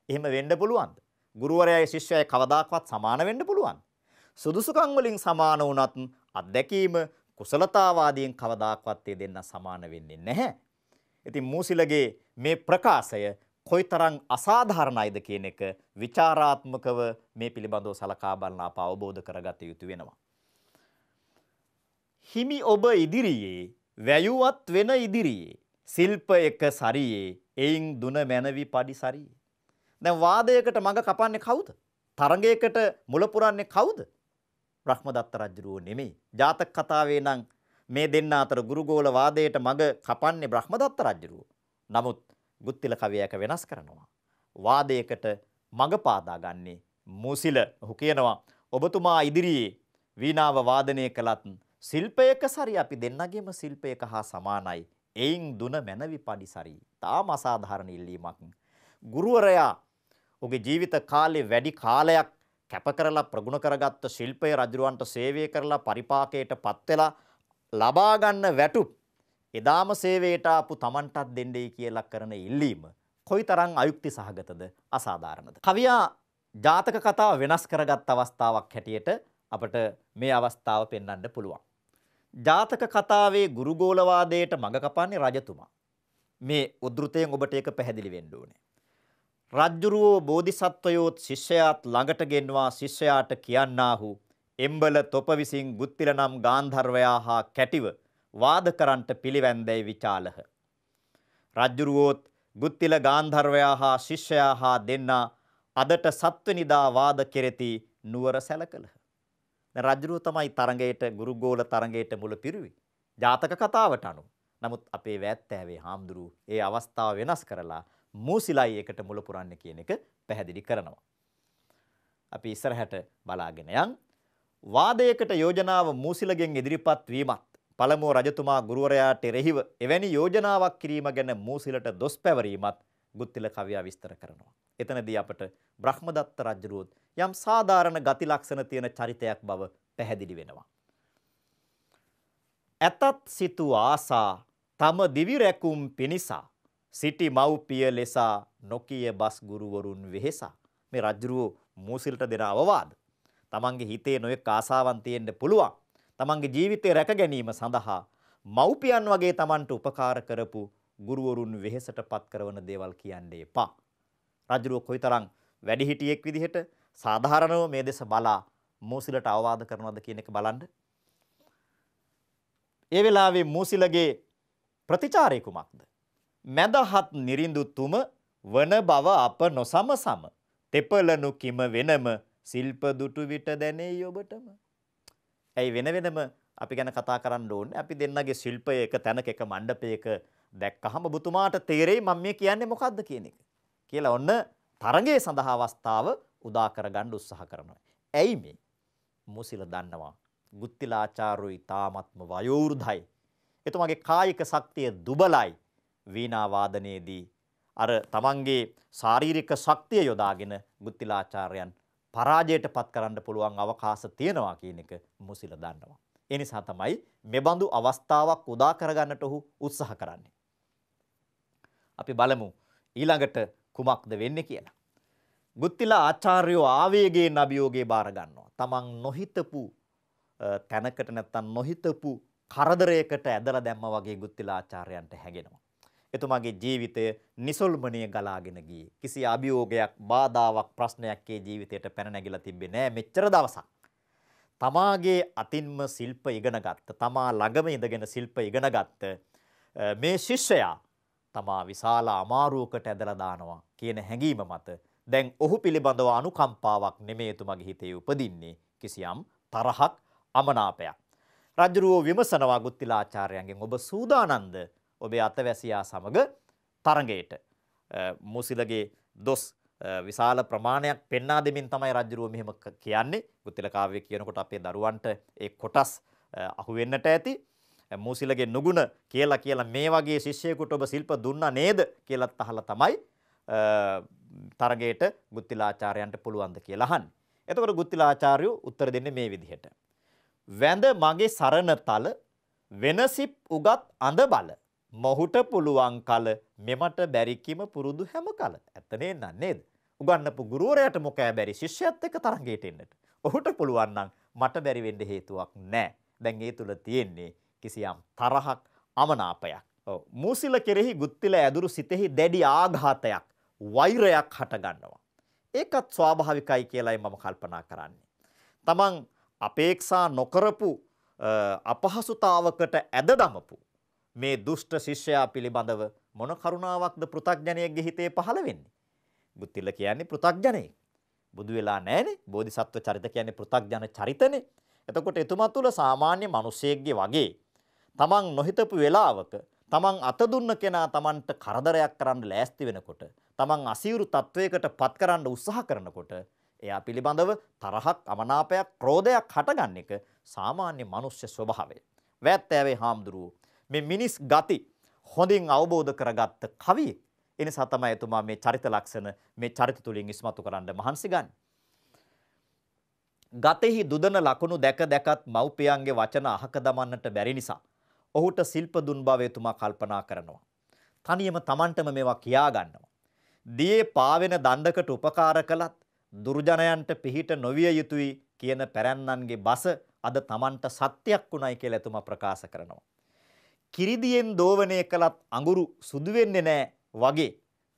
එහෙම වෙන්න පුළුවන්ද? ගුරුවරයායි ශිෂ්‍යයයි කවදාකවත් සමාන වෙන්න පුළුවන්ද? සුදුසුකම් වලින් සමාන වුණත් අත්දැකීම කුසලතාවාදීන් කවදාකවත් ඒ දෙන්න සමාන වෙන්නේ නැහැ. ඉතින් මූසිලගේ මේ ප්‍රකාශය කොයිතරම් අසාධාරණයිද කියන එක විචාරාත්මකව මේ පිළිබඳව සලකා බලන අප අවබෝධ කරගත යුතු වෙනවා. හිමි ඔබ ඉදිරියේ වැයුවත් වෙන ඉදිරියේ ශිල්ප එක සරියේ එයින් දුන මැනවි පඩි සරියේ. දැන් වාදයකට මඟ කපන්නේ කවුද? තරඟයකට මුල පුරන්නේ කවුද? බ්‍රහ්මදත්ත රජුරෝ නෙමෙයි. ජාතක කතාවේ නම් මේ දෙන්න අතර ගුරුගෝල වාදයට මඟ කපන්නේ බ්‍රහ්මදත්ත රජුරෝ. නමුත් ගුත්තිල කවියක වෙනස් කරනවා. වාදයකට මඟ පාදා ගන්නේ මූසිල. ඔහු කියනවා ඔබතුමා ඉදිරියේ වීණාව වාදනය කළත් ශිල්පයක සරි අපි දෙන්නගේම ශිල්පයක හා සමානයි. එයින් දුන මැනවි පඩි සරි. තාම අසාධාරණ ඉල්ලීමක්. ගුරුවරයා ඔහුගේ ජීවිත කාලේ වැඩි කාලයක් කැප කරලා ප්‍රගුණ කරගත්ත ශිල්පය රජුරවන්ට සේවය කරලා පරිපාකයට පත් වෙලා ලබා ගන්න වැටුප් එදාම සේවයට ආපු Tamanටත් දෙන්නයි කියලා කරන ඉල්ලීම කොයිතරම් අයුක්ති සහගතද අසාධාරණද? කවියා ජාතක කතාව වෙනස් කරගත් අවස්ථාවක් හැටියට අපට මේ අවස්ථාව පෙන්වන්න පුළුවන්. ජාතක කතාවේ ගුරුගෝලවාදයට මඟ කපන්නේ රජතුමා. මේ උද්ෘතයෙන් ඔබට ඒක පැහැදිලි වෙන්න ඕනේ. රජ්ජුරුවෝ බෝධිසත්වයෝත් ශිෂ්‍යයාත් ළඟට ගෙන්වා ශිෂ්‍යයාට කියන්නාහු එම්බල තොප විසින් ගුත්තිල නම් ගාන්ධර්වයා හා කැටිව වාද කරන්ට පිළිවැන්දැයි විචාලහ. රජ්ජුරුවෝත් ගුත්තිල ගාන්ධර්වයා හා ශිෂ්‍යයා හා දෙන්නා අදට සත්වනිදා වාද කෙරෙති නුවර සැලකලහ. රජ්ජුරුව තමයි තරඟයට ගුරුගෝල තරඟයට මුල පිරුවේ. ජාතක කතාවට අනුව. නමුත් අපේ වැත්තෑවේ හාමුදුරුවෝ ඒ අවස්ථාව වෙනස් කරලා මූසිලයි එකට මුල පුරන්න කියන එක පැහැදිලි කරනවා. අපි ඉස්සරහට බලාගෙන යන් වාදයකට යෝජනාව මූසිලගෙන් ඉදිරිපත් වීමත් පළමුව රජතුමා ගුරුවරයාට එරෙහිව එවැනි යෝජනාවක් කිරීම ගැන මූසිලට දොස් පැවරීමත් ගුත්තිල කවියා විස්තර කරනවා. එතනදී අපට බ්‍රහ්මදත්ත රජුරුවත් යම් සාධාරණ ගති ලක්ෂණ තියෙන චරිතයක් බව පැහැදිලි වෙනවා. ඇතත් සිතු ආසා තම දිවි රැකුම් පිනිසා සිටි මව්පිය ලෙසා නොකිය බස් ගුරුවරුන් වෙහෙසා. මේ රජුරුව මූසිලට දෙන අවවාද. තමන්ගේ හිතේ නොයෙක් ආසාවන් තියෙන්න පුළුවන්. තමන්ගේ ජීවිතය රැක ගැනීම සඳහා මව්පියන් වගේ තමන්ට උපකාර කරපු ගුරුවරුන් වෙහෙසටපත් කරන දේවල් කියන්න එපා. රජුරුව කොයිතරම් වැඩිහිටියෙක් විදිහට සාධාරණව මේ දෙස බලා මූසිලට අවවාද කරනවද කියන එක බලන්න. ඒ වෙලාවේ මූසිලගේ ප්‍රතිචාරය කුමක්ද? මැදහත් නිරිඳු තුම වන බව අප නොසමසම තෙපලනු කිම වෙනම ශිල්ප දුටු විට දැනේ ඔබටම. ඇයි වෙන වෙනම අපි ගැන කතා කරන්න ඕනේ. අපි දෙන්නගේ ශිල්පය එක තැනක එක මණ්ඩපයක දැක්කහම ඔබතුමාට තේරෙයි මම මේ කියන්නේ මොකද්ද කියන එක. කියලා ඔන්න තරගයේ සඳහා අවස්ථාව උදා කරගන්න උත්සාහ කරනවා. ඇයි මේ? මුසිල දන්නවා. ගුත්තිලාචාර්යෝ ඊ타ත්ම වයෝවෘද්ධයි. එතුමාගේ කායික ශක්තිය දුබලයි. වීණා වාදනයේදී අර තමන්ගේ ශාරීරික ශක්තිය යොදාගෙන ගුත්තිලාචාර්යයන් පරාජයට පත් කරන්න පුළුවන් අවකාශ තියෙනවා කියන එක මුසිල දන්නවා. ඒ නිසා තමයි මෙබඳු අවස්ථාවක් උදා කරගන්නට ඔහු උත්සාහ කරන්නේ. අපි බලමු ඊළඟට කුමක්ද වෙන්නේ කියලා. ගුත්තිලා ආචාර්යෝ ආවේගයෙන් අභියෝගේ බාර ගන්නවා. තමන් නොහිතපු තැනකට නැත්තම් නොහිතපු කරදරයකට ඇදලා දැම්මා වගේ ගුත්තිලා ආචාර්යයන්ට හැගෙනවා. එතුමාගේ ජීවිතය නිසල්මණිය ගලාගෙන ගියේ. කිසි අභියෝගයක්, බාධාවක්, ප්‍රශ්නයක් ඒ ජීවිතයට පැන නැගිලා තිබ්බේ නෑ මෙච්චර දවසක්. තමාගේ අතින්ම ශිල්ප ඉගෙන ගත්ත, තමා ළඟම ඉඳගෙන ශිල්ප ඉගෙන ගත්ත මේ ශිෂ්‍යයා තමා විශාල අමාරුවකට ඇදලා දානවා කියන හැඟීම මත දැන් ඔහු පිළිබඳව අනුකම්පාවක් නෙමෙයි එතුමාගේ හිතේ උපදින්නේ, කිසියම් තරහක්, අමනාපයක්. රජුරෝ විමසනවා ගුත්තිලාචාර්යයන්ගෙන් ඔබ සූදානම්ද ඔබේ අතවැසියා සමග තරඟයට? මුසිලගේ දොස් විශාල ප්‍රමාණයක් පෙන්වා දෙමින් තමයි රජුරෝ මෙහෙම කියන්නේ. ගුත්තිල කාව්‍ය කියනකොට අපේ දරුවන්ට ඒ කොටස් අහු වෙන්නට ඇති. මුසිලගේ නුගුණ කියලා මේ වගේ ශිෂ්‍යයෙකුට ඔබ ශිල්ප දුන්නා නේද කියලාත් අහලා තමයි තරගයට ගුත්තිලාචාර්යයන්ට පුළුවන්ද කියලා අහන්නේ. එතකොට ගුත්තිලාචාර්යෝ උත්තර දෙන්නේ මේ විදිහට. වැඳ මගේ සරණතල වෙනසිප් උගත් අඳ බල මොහුට පුළුවන් කල මෙමට බැරිකීම පුරුදු හැම කල. ඇත්ත නේද? උගන්නපු ගුරුවරයාට මොකෑ බැරි ශිෂ්‍යයත් එක්ක තරඟයට එන්නට. ඔහුට පුළුවන් නම් මට බැරි වෙන්න හේතුවක් නැහැ. දැන් ඒ තුල තියෙන්නේ කිසියම් තරහක්, අමනාපයක්. ඔව්. මුසිල කෙරෙහි ගුත්තිල ඇදුරු සිතෙහි දැඩි ආඝාතයක්, වෛරයක් හට ගන්නවා. ඒකත් ස්වාභාවිකයි කියලායි මම කල්පනා කරන්නේ. තමන් අපේක්ෂා නොකරපු අපහසුතාවකට ඇද දමපු මේ දුෂ්ට ශිෂ්‍යයා පිළිබඳව මොන කරුණාවක්ද පෘථග්ජනයෙක්ගේ හිතේ පහළ වෙන්නේ? ගුත්තිල කියන්නේ පෘථග්ජනෙක්. බුදු වෙලා නැහනේ. බෝධිසත්ව චරිත කියන්නේ පෘථග්ජන චරිතනේ. එතකොට එතුමා තුල සාමාන්‍ය මිනිසෙක්ගේ වගේ තමන් නොහිතපු වෙලාවක තමන් අත දුන්න කෙනා තමන්ට කරදරයක් කරන්න ලෑස්ති වෙනකොට, තමන් අසීරු තත්වයකට පත් කරන්න උත්සාහ කරනකොට එයා පිළිබඳව තරහක්, අමනාපයක්, ක්‍රෝධයක් හටගන්න එක සාමාන්‍ය මනුෂ්‍ය ස්වභාවය. වැත්තෑවේ හාමුදුරුවෝ මේ මිනිස් ගති හොඳින් අවබෝධ කරගත්ත කවියෙක්. ඒ නිසා තමයි එතුමා මේ චරිත ලක්ෂණ මේ චරිත තුලින් ඉස්මතු කරන්න මහන්සි ගන්නේ. ගතෙහි දුදන ලකුණු දැක දැකත් මව්පියන්ගේ වචන අහක දමන්නට බැරි නිසා ඔහුට ශිල්ප දුන් බව එතුමා කල්පනා කරනවා. තනියම Tamanටම මේවා කියා ගන්නවා. දියේ පාවෙන දණ්ඩකට උපකාර කළත් දුර්ජනයන්ට පිහිට නොවිය යුතුයි කියන පැරැන්නන්ගේ බස අද Tamanට සත්‍යයක් වුණයි කියලා එතුමා ප්‍රකාශ කරනවා. කිරිදියෙන් දෝවණය කළත් අඟුරු සුදු වෙන්නේ නැහැ වගේ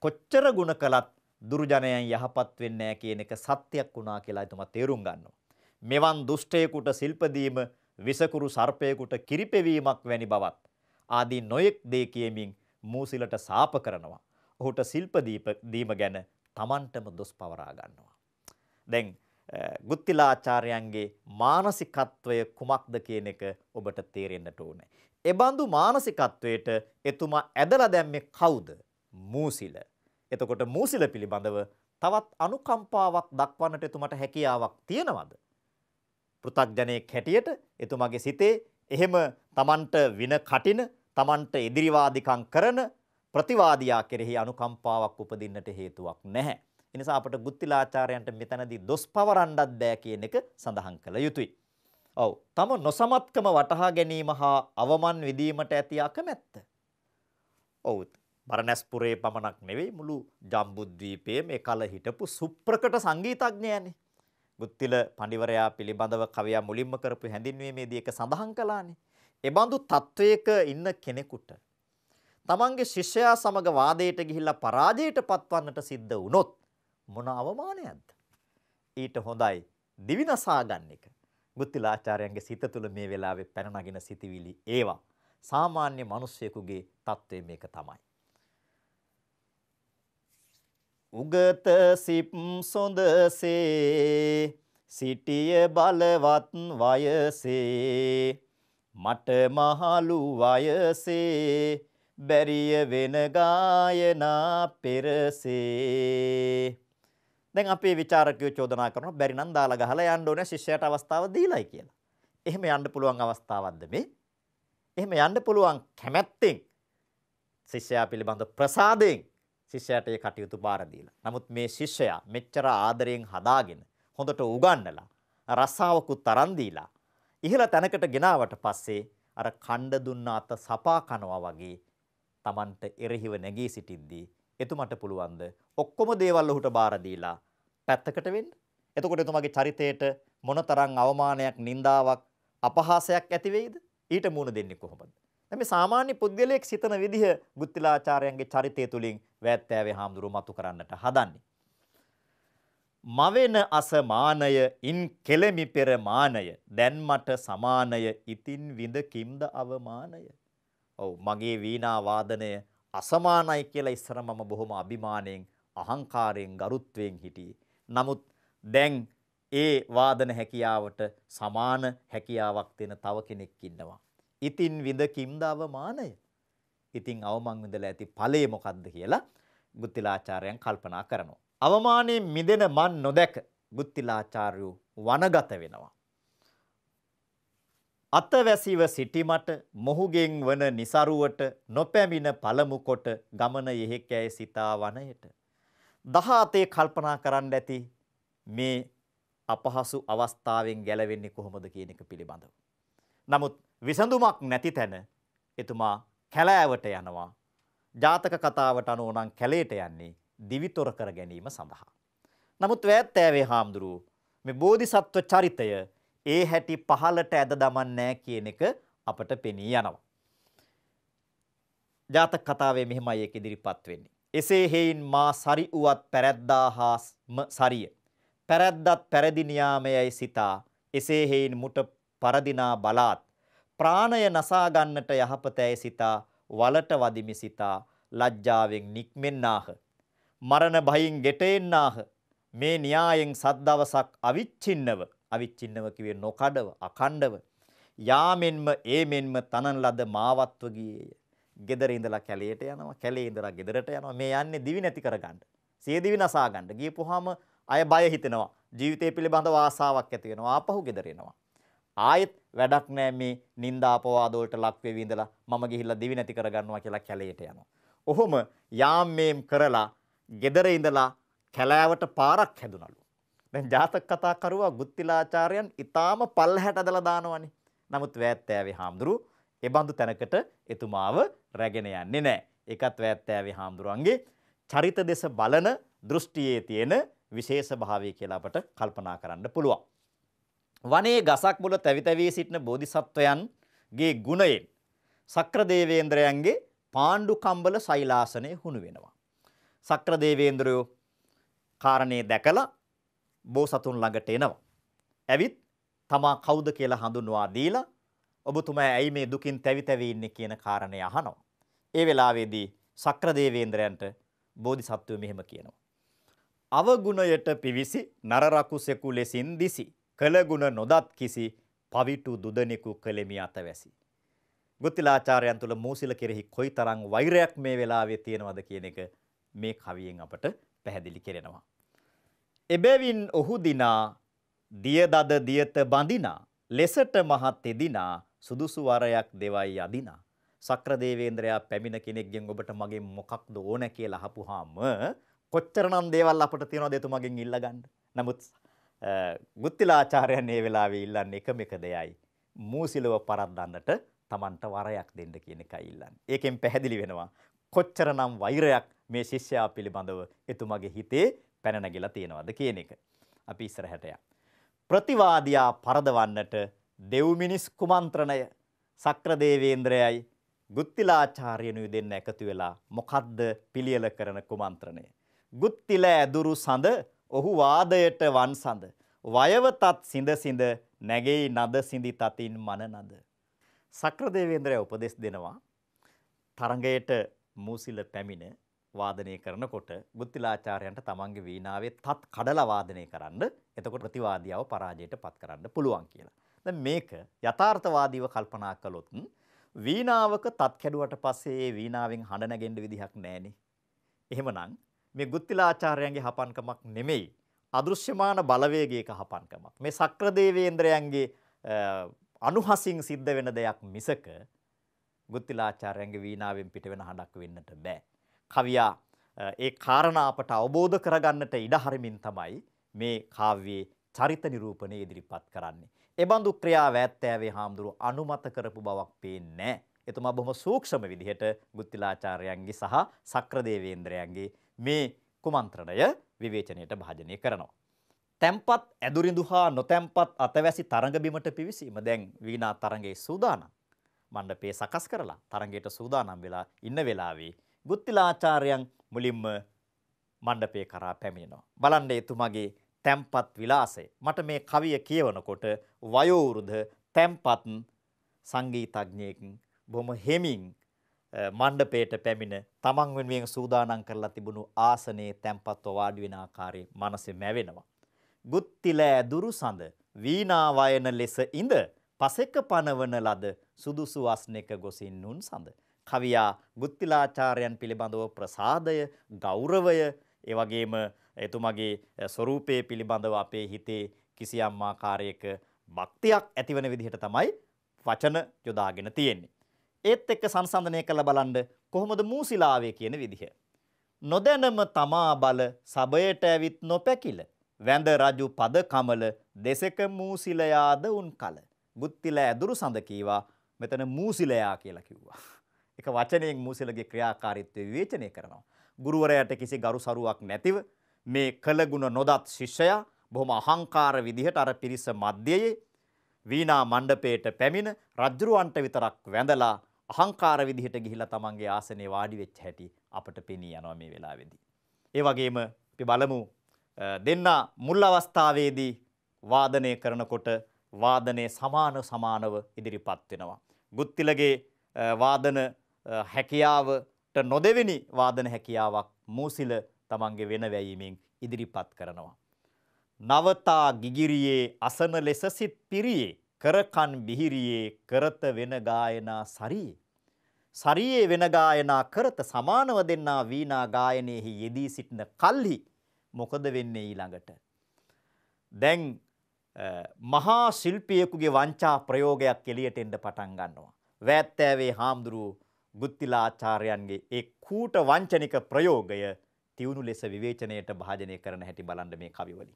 කොච්චර ගුණ කළත් දුර්ජනයන් යහපත් වෙන්නේ නැහැ කියන එක සත්‍යයක් වුණා කියලා එතුමා තේරුම් ගන්නවා. මෙවන් දුෂ්ටයෙකුට ශිල්ප දීම විසකුරු සර්පයෙකුට කිරිපෙවීමක් වැනි බවත් ආදී නොයෙක් දේ කියමින් මූසිලට සාප කරනවා. ඔහුට ශිල්ප දීම ගැන Tamanටම දොස් පවරා ගන්නවා. දැන් ගුත්තිලාචාර්යයන්ගේ මානසිකත්වය කුමක්ද කියන එක ඔබට තේරෙන්නට ඕනේ. එබඳු මානසිකත්වයට එතුමා ඇදලා දැම්මේ කවුද? මූසිල. එතකොට මූසිල පිළිබඳව තවත් අනුකම්පාවක් දක්වන්නට එතුමට හැකියාවක් තියනවද? පෘථග්ජනයෙක් හැටියට එතුමාගේ සිතේ එහෙම Tamanට වින කටින, Tamanට එදිරිවාදිකම් කරන ප්‍රතිවාදියා කෙරෙහි අනුකම්පාවක් උපදින්නට හේතුවක් නැහැ. ඒ නිසා අපට ගුත්තිලාචාර්යයන්ට මෙතනදී දොස් පවරන්නත් බෑ කියන එක සඳහන් කළ යුතුයි. ඔව්. තම නොසමත්කම වටහා ගැනීම හා අවමන් විදීමට ඇති අකමැත්ත. ඔව්. බරණැස්පුරේ පමණක් නෙවෙයි මුළු ජම්බුද්වීපයේ මේ කල හිටපු සුප්‍රකට සංගීතඥයනේ. ගුත්තිල පඬිවරයා පිළිබඳව කවියා මුලින්ම කරපු හැඳින්වීමේදී ඒක සඳහන් කළානේ. එබඳු තත්වයක ඉන්න කෙනෙකුට තමන්ගේ ශිෂ්‍යයා සමග වාදයට ගිහිල්ලා පරාජයට පත්වන්නට සිද්ධ වුණොත් මොන අවමානයක්ද? ඊට හොඳයි දිවිනසා ගන්න එක. ගුත්තිලාචාර්යයන්ගේ සිත තුළ මේ වෙලාවේ පැන නගින සිටිවිලි ඒවා. සාමාන්‍ය මිනිස්සෙකුගේ තත්ත්වය මේක තමයි. උගත සිප් සොඳසේ සිටිය බලවත් වයසේ මට මහලු වයසේ බැරිය වෙන ගායනා පෙරසේ. දැන් අපේ විචාරකයෝ චෝදනා කරනවා බැරි නම් දාලා ගහලා යන්න ඕනේ ශිෂ්‍යයාට අවස්ථාව දීලායි කියලා. එහෙම යන්න පුළුවන් අවස්ථාවක්ද මේ? එහෙම යන්න පුළුවන් කැමැත්තෙන් ශිෂ්‍යයා පිළිබඳ ප්‍රසාදයෙන් ශිෂ්‍යයාට ඒ කටයුතු බාර දීලා. නමුත් මේ ශිෂ්‍යයා මෙච්චර ආදරයෙන් හදාගෙන හොඳට උගන්වලා රස්සාවකුත් තරන් දීලා ඉහළ තැනකට ගෙනාවට පස්සේ අර කණ්ඩ දුන්න අත සපා කනවා වගේ Tamanට එරෙහිව නැගී සිටිද්දී එතුමට පුළුවන්ද ඔක්කොම දේවල් ඔහුට බාර දීලා පැත්තකට වෙන්න? එතකොට එතුමාගේ චරිතයට මොනතරම් අවමානයක්, නින්දාවක්, අපහාසයක් ඇති වෙයිද? ඊට මුහුණ දෙන්නේ කොහොමද? දැන් මේ සාමාන්‍ය පුද්ගලයෙක් සිතන විදිහ ගුත්තිලාචාර්යයන්ගේ චරිතය තුලින් වැත්තෑවේ හාමුදුරුවෝ මතු කරන්නට හදන්නේ. මවෙන අසමානය ඉන් කෙලෙමි පෙර මානය දැන් මට සමානය ඉතින් විඳ කිම්ද අවමානය. ඔව් මගේ වීණා වාදනය අසමානයි කියලා ඉස්සර මම බොහොම අභිමාණයෙන් අහංකාරයෙන් ගරුත්වයෙන් හිටියේ. නමුත් දැන් ඒ වාදන හැකියාවට සමාන හැකියාවක් දෙන තව කෙනෙක් ඉන්නවා. ඉතින් විඳ කිම්ද අවමානය. ඉතින් අවමන් විඳලා ඇති ඵලය මොකද්ද කියලා ගුත්තිලාචාර්යයන් කල්පනා කරනවා. අවමානයෙන් මිදෙන මන් නොදැක ගුත්තිලාචාර්යෝ වනගත වෙනවා. අතවැසිව සිටිමට මොහුගෙන් වන નિසරුවට නොපැමිණ පළමු කොට ගමන යෙහෙකැයි සිතා වනයට. 17 කල්පනා කරන්න ඇති මේ අපහසු අවස්ථාවෙන් ගැලවෙන්නේ කොහොමද කියන එක පිළිබඳව. නමුත් විසඳුමක් නැති තැන එතුමා කැලෑවට යනවා. ජාතක කතාවට අනුව නම් කැලේට යන්නේ දිවිතොර කර ගැනීම සඳහා. නමුත් වැත්තෑවේ හාමුදුරුවෝ මේ බෝධිසත්ව චරිතය ඒ හැටි පහලට ඇද දමන්නේ කියන එක අපට පෙනී යනවා. ජාතක කතාවේ මෙහෙමයි ඒක ඉදිරිපත් වෙන්නේ. එසේ හේයින් මා සරි උවත් පැරැද්දාහාස්ම සරිය. පැරැද්දත් පැරදි නියාමයයි සිතා. එසේ හේයින් මුට පරදිනා බලාත් ප්‍රාණය නසා ගන්නට යහපතයි සිතා වලට වදිමි සිතා ලැජ්ජාවෙන් නික්මෙන්නාහ. මරණ භයින් ගෙටෙන්නාහ. මේ න්‍යායෙන් සත් දවසක් අවිච්ඡින්නව කියේ නොකඩව අඛණ්ඩව යාමෙන්ම ඒමෙන්ම තනන ලද මාවත්ව ගියේය. ගෙදර ඉඳලා කැලේට යනවා, කැලේ ඉඳලා ගෙදරට යනවා. මේ යන්නේ දිවි නැති කරගන්න. සියදිවි නසා ගන්න. ගියපුවාම අය බය හිතෙනවා. ජීවිතය පිළිබඳව ආසාවක් ඇති වෙනවා. ආපහු ගෙදර එනවා. ආයෙත් වැඩක් නැහැ මේ නිന്ദා අපවාද වලට ලක් වෙවි ඉඳලා මම ගිහිල්ලා දිවි නැති කරගන්නවා කියලා කැලේට යනවා. ඔහොම යාම්මේම් කරලා ගෙදර ඉඳලා කැලෑවට පාරක් හැදුනලු. දැන් ජාතක කතා කරුවා ගුත්තිලාචාර්යයන් ඊටාම පල්ලහැට ඇදලා දානවනේ. නමුත් වැත්තෑවේ හාමුදුරුවෝ ඒ බඳු තැනකට එතුමාව රැගෙන යන්නේ නැහැ. ඒකත් වැත්තෑවේ හාමුදුරුවන්ගේ චරිත දෙස බලන දෘෂ්ටියේ තියෙන විශේෂ භාවය කියලා අපට කල්පනා කරන්න පුළුවන්. වනයේ ගසක් මුල තැවි තැවී සිටින බෝධිසත්වයන්ගේ ගුණයෙන් සක්‍ර දේවේන්ද්‍රයන්ගේ පාණ්ඩු කම්බල ශෛලාසනය හුණු වෙනවා. සක්‍ර දේවේන්ද්‍රයෝ කාරණේ දැකලා බෝසතුන් ළඟට එනවා. ඇවිත් තමා කවුද කියලා හඳුන්වා දීලා ඔබතුමා ඇයි මේ දුකින් තැවි තැවි ඉන්නේ කියන කාරණේ අහනවා. ඒ වෙලාවේදී සක්‍ර දේවේන්ද්‍රයන්ට බෝධිසත්වය මෙහෙම කියනවා. අවගුණයට පිවිසි නරරකුසෙකු ලෙසින් දිසි. කළගුණ නොදත් කිසි පවිටු දුදනෙකු කළෙමි අතවැසි. ගුත්තිලාචාර්යයන් තුළ මූසිල කෙරෙහි කොයිතරම් වෛරයක් මේ වෙලාවේ තියෙනවද කියන එක මේ කවියෙන් අපට පැහැදිලි කෙරෙනවා. එබැවින් ඔහු දිනා දියදද දියත බඳිනා ලෙසට මහත් එදිනා සුදුසු වරයක් දෙවයි අදිනා. සක්‍ර දේවේන්ද්‍රයා පැමිණ කෙනෙක්ගෙන් ඔබට මගෙන් මොකක්ද ඕන කියලා අහපුවාම කොච්චරනම් දේවල් අපට තියෙනවද එතුමගෙන් ඉල්ලගන්න. නමුත් ගුත්තිලාචාර්යයන් මේ වෙලාවේ ඉල්ලන්නේ එකම එක දෙයයි. මූසිලව පරද්දන්නට Tamanට වරයක් දෙන්න කියන එකයි ඉල්ලන්නේ. ඒකෙන් පැහැදිලි වෙනවා කොච්චරනම් වෛරයක් මේ ශිෂ්‍යයා පිළිබඳව එතුමගේ හිතේ පැන නැගිලා තියෙනවද කියන එක. අපි ඉස්සරහට යමු. ප්‍රතිවාදියා පරදවන්නට දෙව් මිනිස් කුමන්ත්‍රණය. සක්‍ර දේවේන්ද්‍රයයි ගුත්තිලාචාර්යනුයි දෙන්න එකතු වෙලා මොකද්ද පිළියෙල කරන කුමන්ත්‍රණය? ගුත්තිල ඇදුරු සඳ ඔහු වාදයට වන්සඳ වයවතත් සිඳ සිඳ නැගෙයි නද සිඳි තතින් මන නද. සක්‍ර දේවේන්ද්‍රය උපදෙස් දෙනවා තරඟයට මූසිල පැමිණ වාදනය කරනකොට ගුත්තිලාචාර්යයන්ට තමන්ගේ වීණාවේ තත් කඩලා වාදනය කරන්න එතකොට ප්‍රතිවාදියාව පරාජයට පත් කරන්න පුළුවන් කියලා. දැන් මේක යථාර්ථවාදීව කල්පනා කළොත් වීණාවක තත් කැඩුවට පස්සේ ඒ වීණාවෙන් හඬ නැගෙන්න විදිහක් නැහැනේ. එහෙමනම් මේ ගුත්තිලාචාර්යයන්ගේ හපන්කමක් නෙමෙයි අදෘශ්‍යමාන බලවේගයක හපන්කමක්. මේ සක්‍රදේවේන්ද්‍රයන්ගේ අනුහසින් සිද්ධ වෙන දෙයක් මිසක ගුත්තිලාචාර්යයන්ගේ වීණාවෙන් පිට වෙන හඬක් වෙන්නට බෑ. කවියා ඒ කාරණා අපට අවබෝධ කරගන්නට ඉඩ හරිමින් තමයි මේ කාව්‍යයේ චරිත නිරූපණය ඉදිරිපත් කරන්නේ. ඒ බඳු ක්‍රියාව ඇත්තෑවේ හාමුදුරුවෝ අනුමත කරපු බවක් පේන්නේ නැහැ. එතුමා බොහොම සූක්ෂම විදිහට ගුත්තිලාචාර්යයන්ගේ සහ සක්‍රදේවේන්ද්‍රයන්ගේ මේ කුමන්ත්‍රණය විවේචනයට භාජනය කරනවා. තැම්පත් ඇදුරිඳු හා නොතැම්පත් අතවැසි තරඟ බිමට පිවිසීම. දැන් වීණා තරඟයේ සූදානම්. මණ්ඩපයේ සකස් කරලා තරඟයට සූදානම් වෙලා ඉන්න වෙලාවේ ගුත්තිලාචාර්යයන් මුලින්ම මණ්ඩපයේ කරා පැමිණෙනවා. බලන්න එතුමාගේ තැම්පත් විලාසය. මට මේ කවිය කියවනකොට වයෝවෘද්ධ තැම්පත් සංගීතඥයෙක් බොහොම හෙමින් මණ්ඩපයට පැමිණ තමන් වෙනුවෙන් සූදානම් කරලා තිබුණු ආසනයේ තැම්පත්ව වාඩි වෙන ආකාරයේ මනසේ මැවෙනවා. ගුත්තිලෑ දුරු සඳ වීණා වයන ලෙස ඉඳ පසෙක පනවන ලද සුදුසු අස්නෙක ගොසින් නුන් සඳ. කවියා ගුත්තිලාචාර්යයන් පිළිබඳව ප්‍රසාදය, ගෞරවය, ඒ වගේම එතුමගේ ස්වරූපයේ පිළිබඳව අපේ හිතේ කිසියම් ආකාරයක භක්තියක් ඇතිවන විදිහට තමයි වචන යොදාගෙන තියෙන්නේ. ඒත් එක්ක සංසන්දනය කරලා බලන්න කොහොමද මූසිලාවේ කියන විදිහ. නොදැනම තමා බල සබයට ඇවිත් නොපැකිල වැඳ රජු පද කමල දෙසක මූසිලයාද උන් කල. ගුත්තිලා ඇදුරු සඳ කීවා මෙතන මූසිලයා කියලා කිව්වා. එක වචනයෙන් මූසිලගේ ක්‍රියාකාරීත්වය විවේචනය කරනවා. ගුරුවරයාට කිසි ගරු සරුවක් නැතිව මේ කළගුණ නොදත් ශිෂ්‍යයා බොහොම අහංකාර විදිහට අර පිරිස මැදයේ වීණා මණ්ඩපයට පැමිණ රජුරවන්ට විතරක් වැඳලා අහංකාර විදිහට ගිහිලා තමන්ගේ ආසනයේ වාඩි වෙච්ච හැටි අපට පෙනී යනවා මේ වෙලාවේදී. ඒ වගේම අපි බලමු දෙන්න මුල් අවස්ථාවේදී වාදනය කරනකොට වාදනයේ සමානව ඉදිරිපත් වෙනවා. ගුත්තිලගේ වාදන හැකියාවට නොදෙවෙනි වාදන හැකියාවක් මූසිල තමන්ගේ වෙන වැයීමෙන් ඉදිරිපත් කරනවා. නවතා ගිගිරියේ අසන ලෙස සිත් පිරියේ කරකන් බිහිරියේ කරත වෙන ගායනා සරියේ. සරියේ වෙන ගායනා කරත සමානව දෙන්නා වීණා ගායනයේහි යෙදී සිටින කල්හි මොකද වෙන්නේ ඊළඟට? දැන් මහා ශිල්පියෙකුගේ වංචා ප්‍රයෝගයක් එළියට එන්න පටන් ගන්නවා. වෑත්තෑවේ හාමුදුරුවෝ ගුත්තිලාචාර්යයන්ගේ ඒ කූට වංචනික ප්‍රයෝගය තියුණු ලෙස විවේචනයට භාජනය කරන හැටි බලන්න මේ කවිවලින්.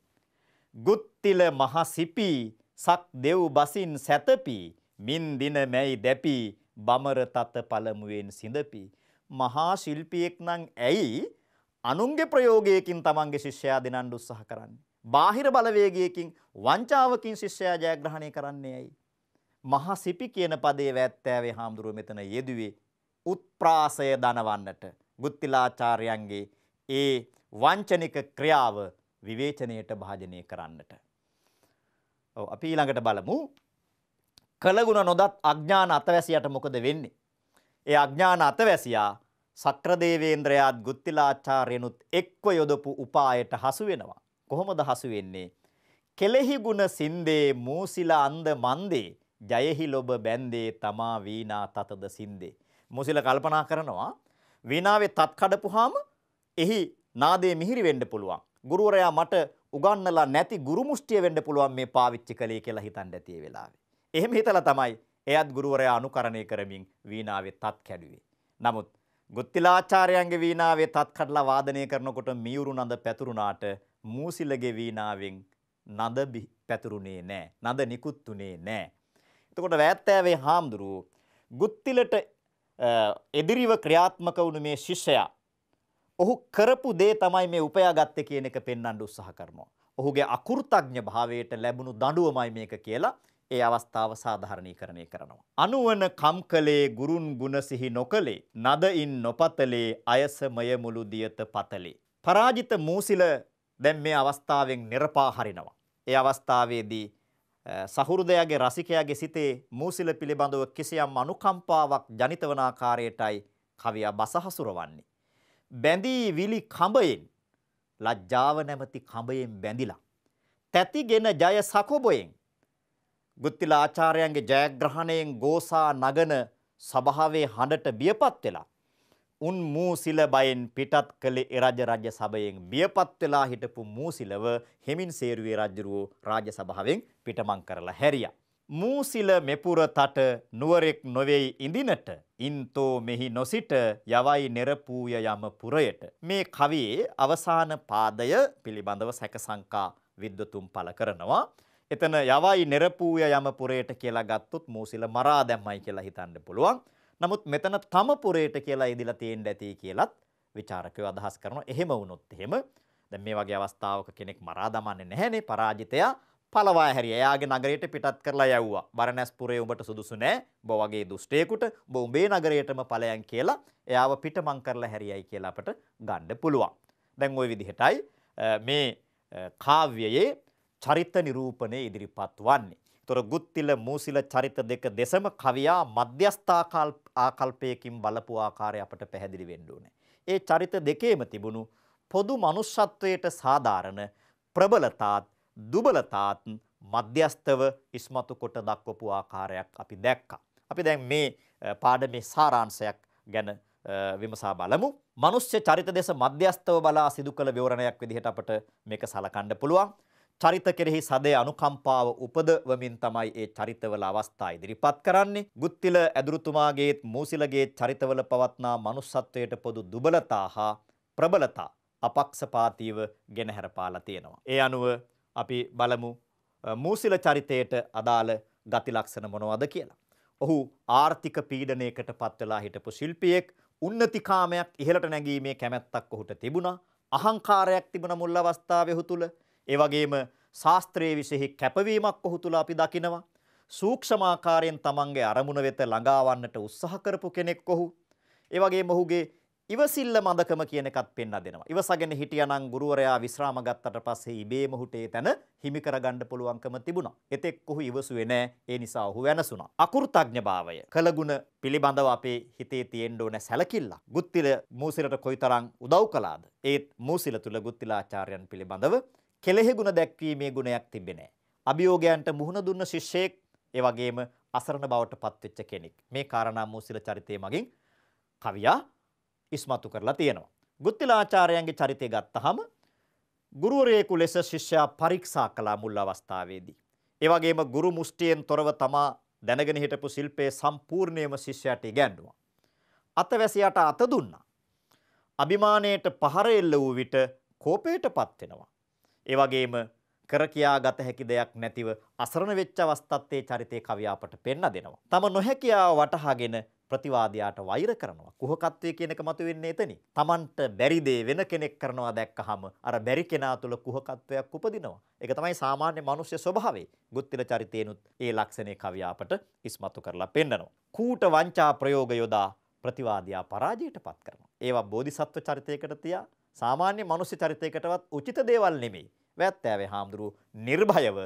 ගුත්තිල මහ සිපි සක් දෙව් බසින් සැතපි මින් දින මැයි දැපි බමර තත පළමුවෙන් සිඳපි. මහා ශිල්පියෙක් නම් ඇයි අනුන්ගේ ප්‍රයෝගයකින් තමන්ගේ ශිෂ්‍යයා දෙනන්න උත්සාහ කරන්නේ? බාහිර බලවේගයකින් වංචාවකින් ශිෂ්‍යයා ජයග්‍රහණය කරන්නේ ඇයි? මහා සිපි කියන පදයේ වැත්තෑවේ හාමුදුරුවෝ මෙතන යෙදුවේ උත්ප්‍රාසය දනවන්නට. ගුත්තිලාචාර්යයන්ගේ ඒ වංචනික ක්‍රියාව විවේචනයට භාජනය කරන්නට. අපි ඊළඟට බලමු කළගුණ නොදත් අඥාන අතවැසියට මොකද වෙන්නේ? ඒ අඥාන අතවැසියා සක්‍රදේවේන්ද්‍රයාත් ගුත්තිලාචාර්යනුත් එක්ව යොදපු උපායට හසු වෙනවා. කොහොමද හසු වෙන්නේ? කෙලෙහි ගුණ සින්දේ මූසිල අන්ද මන්දේ ජයෙහි ලොබ බැන්දේ තමා වීණා තතද සින්දේ. මූසිල කල්පනා කරනවා වීණාවේ තත් කඩපුවාම එහි නාදයේ මිහිරි වෙන්න පුළුවන්. ගුරුවරයා මට උගන්වලා නැති ගුරු මුෂ්ටිය වෙන්න පුළුවන් මේ පාවිච්චි කළේ කියලා හිතන්න ඇති ඒ වෙලාවේ. එහෙම හිතලා තමයි එයත් ගුරුවරයා අනුකරණය කරමින් වීණාවේ තත් කැඩුවේ. නමුත් ගුත්තිලාචාර්යයන්ගේ වීණාවේ තත් කඩලා වාදනය කරනකොට මියුරු නඳ පැතුරුනාට මූසිලගේ වීණාවෙන් නඳ පැතුරුනේ නැහැ. නඳ නිකුත්ුනේ නැහැ. එතකොට වෑත්තෑවේ හාමුදුරුවෝ ගුත්තිලට එදිරිව ක්‍රියාත්මක වුණු මේ ශිෂ්‍යයා ඔහු කරපු දේ තමයි මේ උපයාගත්තේ කියන එක පෙන්වන්න උත්සාහ කරනවා. ඔහුගේ අකෘතඥ භාවයට ලැබුණු දඬුවමයි මේක කියලා ඒ අවස්ථාව සාධාරණීකරණය කරනවා. අනුවන කම්කලේ ගුරුන් ගුණ සිහි නොකලේ නදින් නොපතලේ අයසමය මුළු දියත පතලේ. පරාජිත මූසිල දැන් මේ අවස්ථාවෙන් නිරපා හරිනවා. ඒ අවස්ථාවේදී සහෘදයාගේ රසිකයාගේ සිතේ මූසිල පිළිබඳව කිසියම් අනුකම්පාවක් ජනිත වන ආකාරයටයි කවියා බස හසුරවන්නේ. බැඳී විලි කඹයෙන් ලජ්ජාව නැමැති කඹයෙන් බැඳිලා තැතිගෙන ජය සකොබයෙන් ගුත්තිල ආචාර්යයන්ගේ ජයග්‍රහණයෙන් ගෝසා නගන සභාවේ හඬට බියපත් වෙලා උන් මූසිල බයෙන් පිටත් කළේ එරජ රජ සභයෙන් බියපත් වෙලා හිටපු මූසිලව හෙමින් සේරුවේ රජුරෝ රාජ සභාවෙන් පිටමං කරලා හැරියා. මූසිල මෙපුර තට නුවරෙක් නොවේයි ඉඳිනට ඉන්තෝ මෙහි නොසිට යවයි නෙරපූය යම පුරයට. මේ කවියේ අවසාන පාදය පිළිබඳව සැකසංකා විද්වතුන් පළ කරනවා. එතන යවයි නෙරපූය යම පුරයට කියලා ගත්තොත් මූසිල මරා දැම්මයි කියලා හිතන්න පුළුවන්. නමුත් මෙතන තම පුරයට කියලා ඉදිලා තියෙන්න ඇති කියලත් විචාරකයෝ අදහස් කරනවා. එහෙම වුණොත් එහෙම දැන් මේ වගේ අවස්ථාවක කෙනෙක් මරා දමන්නේ නැහැනේ. පරාජිතයා පළවා හැරියා. එයාගේ නගරයට පිටත් කරලා යවුවා. බරණැස් පුරේ උඹට සුදුසු නෑ. උඹ වගේ දුෂ්ටයෙකුට උඹ උඹේ නගරයටම ඵලයන් කියලා එයාව පිටමං කරලා හැරියයි කියලා අපට ගන්න පුළුවන්. දැන් ওই විදිහටයි මේ කාව්‍යයේ චරිත නිරූපණය ඉදිරිපත් වන්නේ. තොර ගුත්තිල මූසිල චරිත දෙක දෙසම කවියා මධ්‍යස්ථාකල්පයකින් බලපු ආකාරය අපට පැහැදිලි වෙන්න ඕනේ. ඒ චරිත දෙකේම තිබුණු පොදු මනුෂ්‍යත්වයට සාධාරණ ප්‍රබලතාත් දුබලතාත් මධ්‍යස්තව ඉස්මතු කොට දක්වපු ආකාරයක් අපි දැක්කා. අපි දැන් මේ පාඩමේ සාරාංශයක් ගැන විමසා බලමු. මනුෂ්‍ය චරිත දෙස මධ්‍යස්තව බලා සිදු කළ විවරණයක් විදිහට අපට මේක සලකන්න පුළුවන්. චරිත කෙරෙහි සදේ අනුකම්පාව උපදවමින් තමයි ඒ චරිතවල අවස්ථා ඉදිරිපත් කරන්නේ. ගුත්තිල ඇදුරුතුමාගේත් මූසිලගේ චරිතවල පවත්නා මනුස්සත්වයට පොදු දුබලතා හා ප්‍රබලතා අපක්ෂපාතීව ගෙනහැර පාලා තියෙනවා. ඒ අනුව අපි බලමු මූසිල චරිතයට අදාළ ගති ලක්ෂණ මොනවද කියලා. ඔහු ආර්ථික පීඩනයකට පත් වෙලා හිටපු ශිල්පියෙක්. උන්නතිකාමයක් ඉහළට නැගීමේ කැමැත්තක් ඔහුට තිබුණා. අහංකාරයක් තිබුණ මුල් අවස්ථාවේ ඔහු තුල. ඒ වගේම ශාස්ත්‍රීය විෂයෙහි කැපවීමක් ඔහු තුල අපි දකිනවා. සූක්ෂමාකාරයෙන් තමන්ගේ අරමුණ වෙත ළඟාවන්නට උත්සාහ කරපු කෙනෙක් ඔහු. ඒ වගේම ඔහුගේ ඉවසිල්ල මදකම කියන එකත් පෙන්වා දෙනවා. ඉවසගෙන හිටියානම් ගුරුවරයා විශ්‍රාම ගත්තට පස්සේ ඉබේම ඔහුට ඒ තැන හිමි කරගන්න පුළුවන්කම තිබුණා. එතෙක් ඔහු ඉවසුවේ නැහැ. ඒ නිසා ඔහු වෙනසුණා. අකෘතඥභාවය කළගුණ පිළිබඳව අපේ හිතේ තියෙන්න ඕන සැලකිල්ල. ගුත්තිල මූසිලට කොයිතරම් උදව් කළාද? ඒත් මූසිල තුල ගුත්තිලාචාර්යයන් පිළිබඳව කෙලෙහි ගුණ දැක්වීමේ ගුණයක් තිබෙන්නේ නැහැ. අභියෝගයන්ට මුහුණ දුන්න ශිෂ්‍යෙක්, ඒ වගේම අසරණ බවට පත්වෙච්ච කෙනෙක්. මේ කාරණා මූසිල චරිතය මගින් කවියා ඉස්මතු කරලා තියෙනවා. ගුත්තිලාචාර්යයන්ගේ චරිතය ගත්තහම ගුරුවරයෙකු ලෙස ශිෂ්‍යයා පරීක්ෂා කළා මුල් අවස්ථාවේදී. ඒ වගේම ගුරු මුෂ්ටියෙන් තොරව තමා දැනගෙන හිටපු ශිල්පයේ සම්පූර්ණයම ශිෂ්‍යයාට ඉගැන්වුවා. අතවැසියට අත දුන්නා. අභිමානයට පහර එල්ල වූ විට කෝපයටපත් වෙනවා. ඒ වගේම කර කියා ගත හැකි දෙයක් නැතිව අසරණ වෙච්ච අවස්ථත් ඒ චරිතයේ කවියා අපට පෙන්න දෙනවා. තම නොහැකියාව වටහාගෙන ප්‍රතිවාදියාට වෛර කරනවා. කුහකත්වයේ කියන එක මතුවෙන්නේ එතනින්. Tamanට බැරි දේ වෙන කෙනෙක් කරනවා දැක්කහම අර බැරි කෙනා තුල කුහකත්වයක් උපදිනවා. ඒක තමයි සාමාන්‍ය මනුෂ්‍ය ස්වභාවය. ගුත්තිල චරිතේනුත් ඒ ලක්ෂණේ කවියා අපට ඉස්මතු කරලා පෙන්නනවා. කූට වංචා ප්‍රයෝග යොදා ප්‍රතිවාදියා පරාජයටපත් කරනවා. ඒවා බෝධිසත්ව චරිතයකට තියා සාමාන්‍ය මනුෂ්‍ය චරිතයකටවත් උචිත දේවල් නෙමෙයි. වැත්තෑවේ හාමුදුරුව නිර්භයව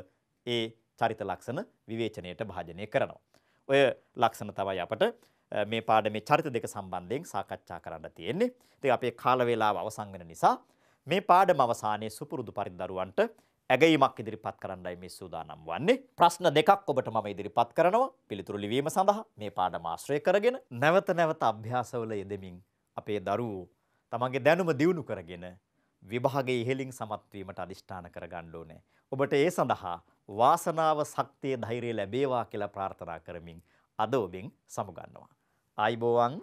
ඒ චරිත ලක්ෂණ විවේචනයට භාජනය කරනවා. ඔය ලක්ෂණ තමයි අපට මේ පාඩමේ චරිත දෙක සම්බන්ධයෙන් සාකච්ඡා කරන්න තියෙන්නේ. ඉතින් අපේ කාල වේලාව අවසන් වෙන නිසා මේ පාඩම අවසානයේ සුපුරුදු පරිදි දරුවන්ට ඇගයීමක් ඉදිරිපත් කරන්නයි මේ සූදානම් වන්නේ. ප්‍රශ්න දෙකක් ඔබට මම ඉදිරිපත් කරනවා පිළිතුරු ලිවීම සඳහා. මේ පාඩම ආශ්‍රය කරගෙන නැවත නැවත අභ්‍යාසවල යෙදෙමින් අපේ දරුවෝ තමන්ගේ දැනුම දියුණු කරගෙන විභාගයේ ඉහළින් සමත් වීමට අදිෂ්ඨාන කරගන්න ඕනේ. ඔබට ඒ සඳහා වාසනාව, ශක්තිය, ධෛර්යය ලැබේවා කියලා ප්‍රාර්ථනා කරමින් අද ඔබෙන් සමුගන්නවා. ආයිබෝවන්.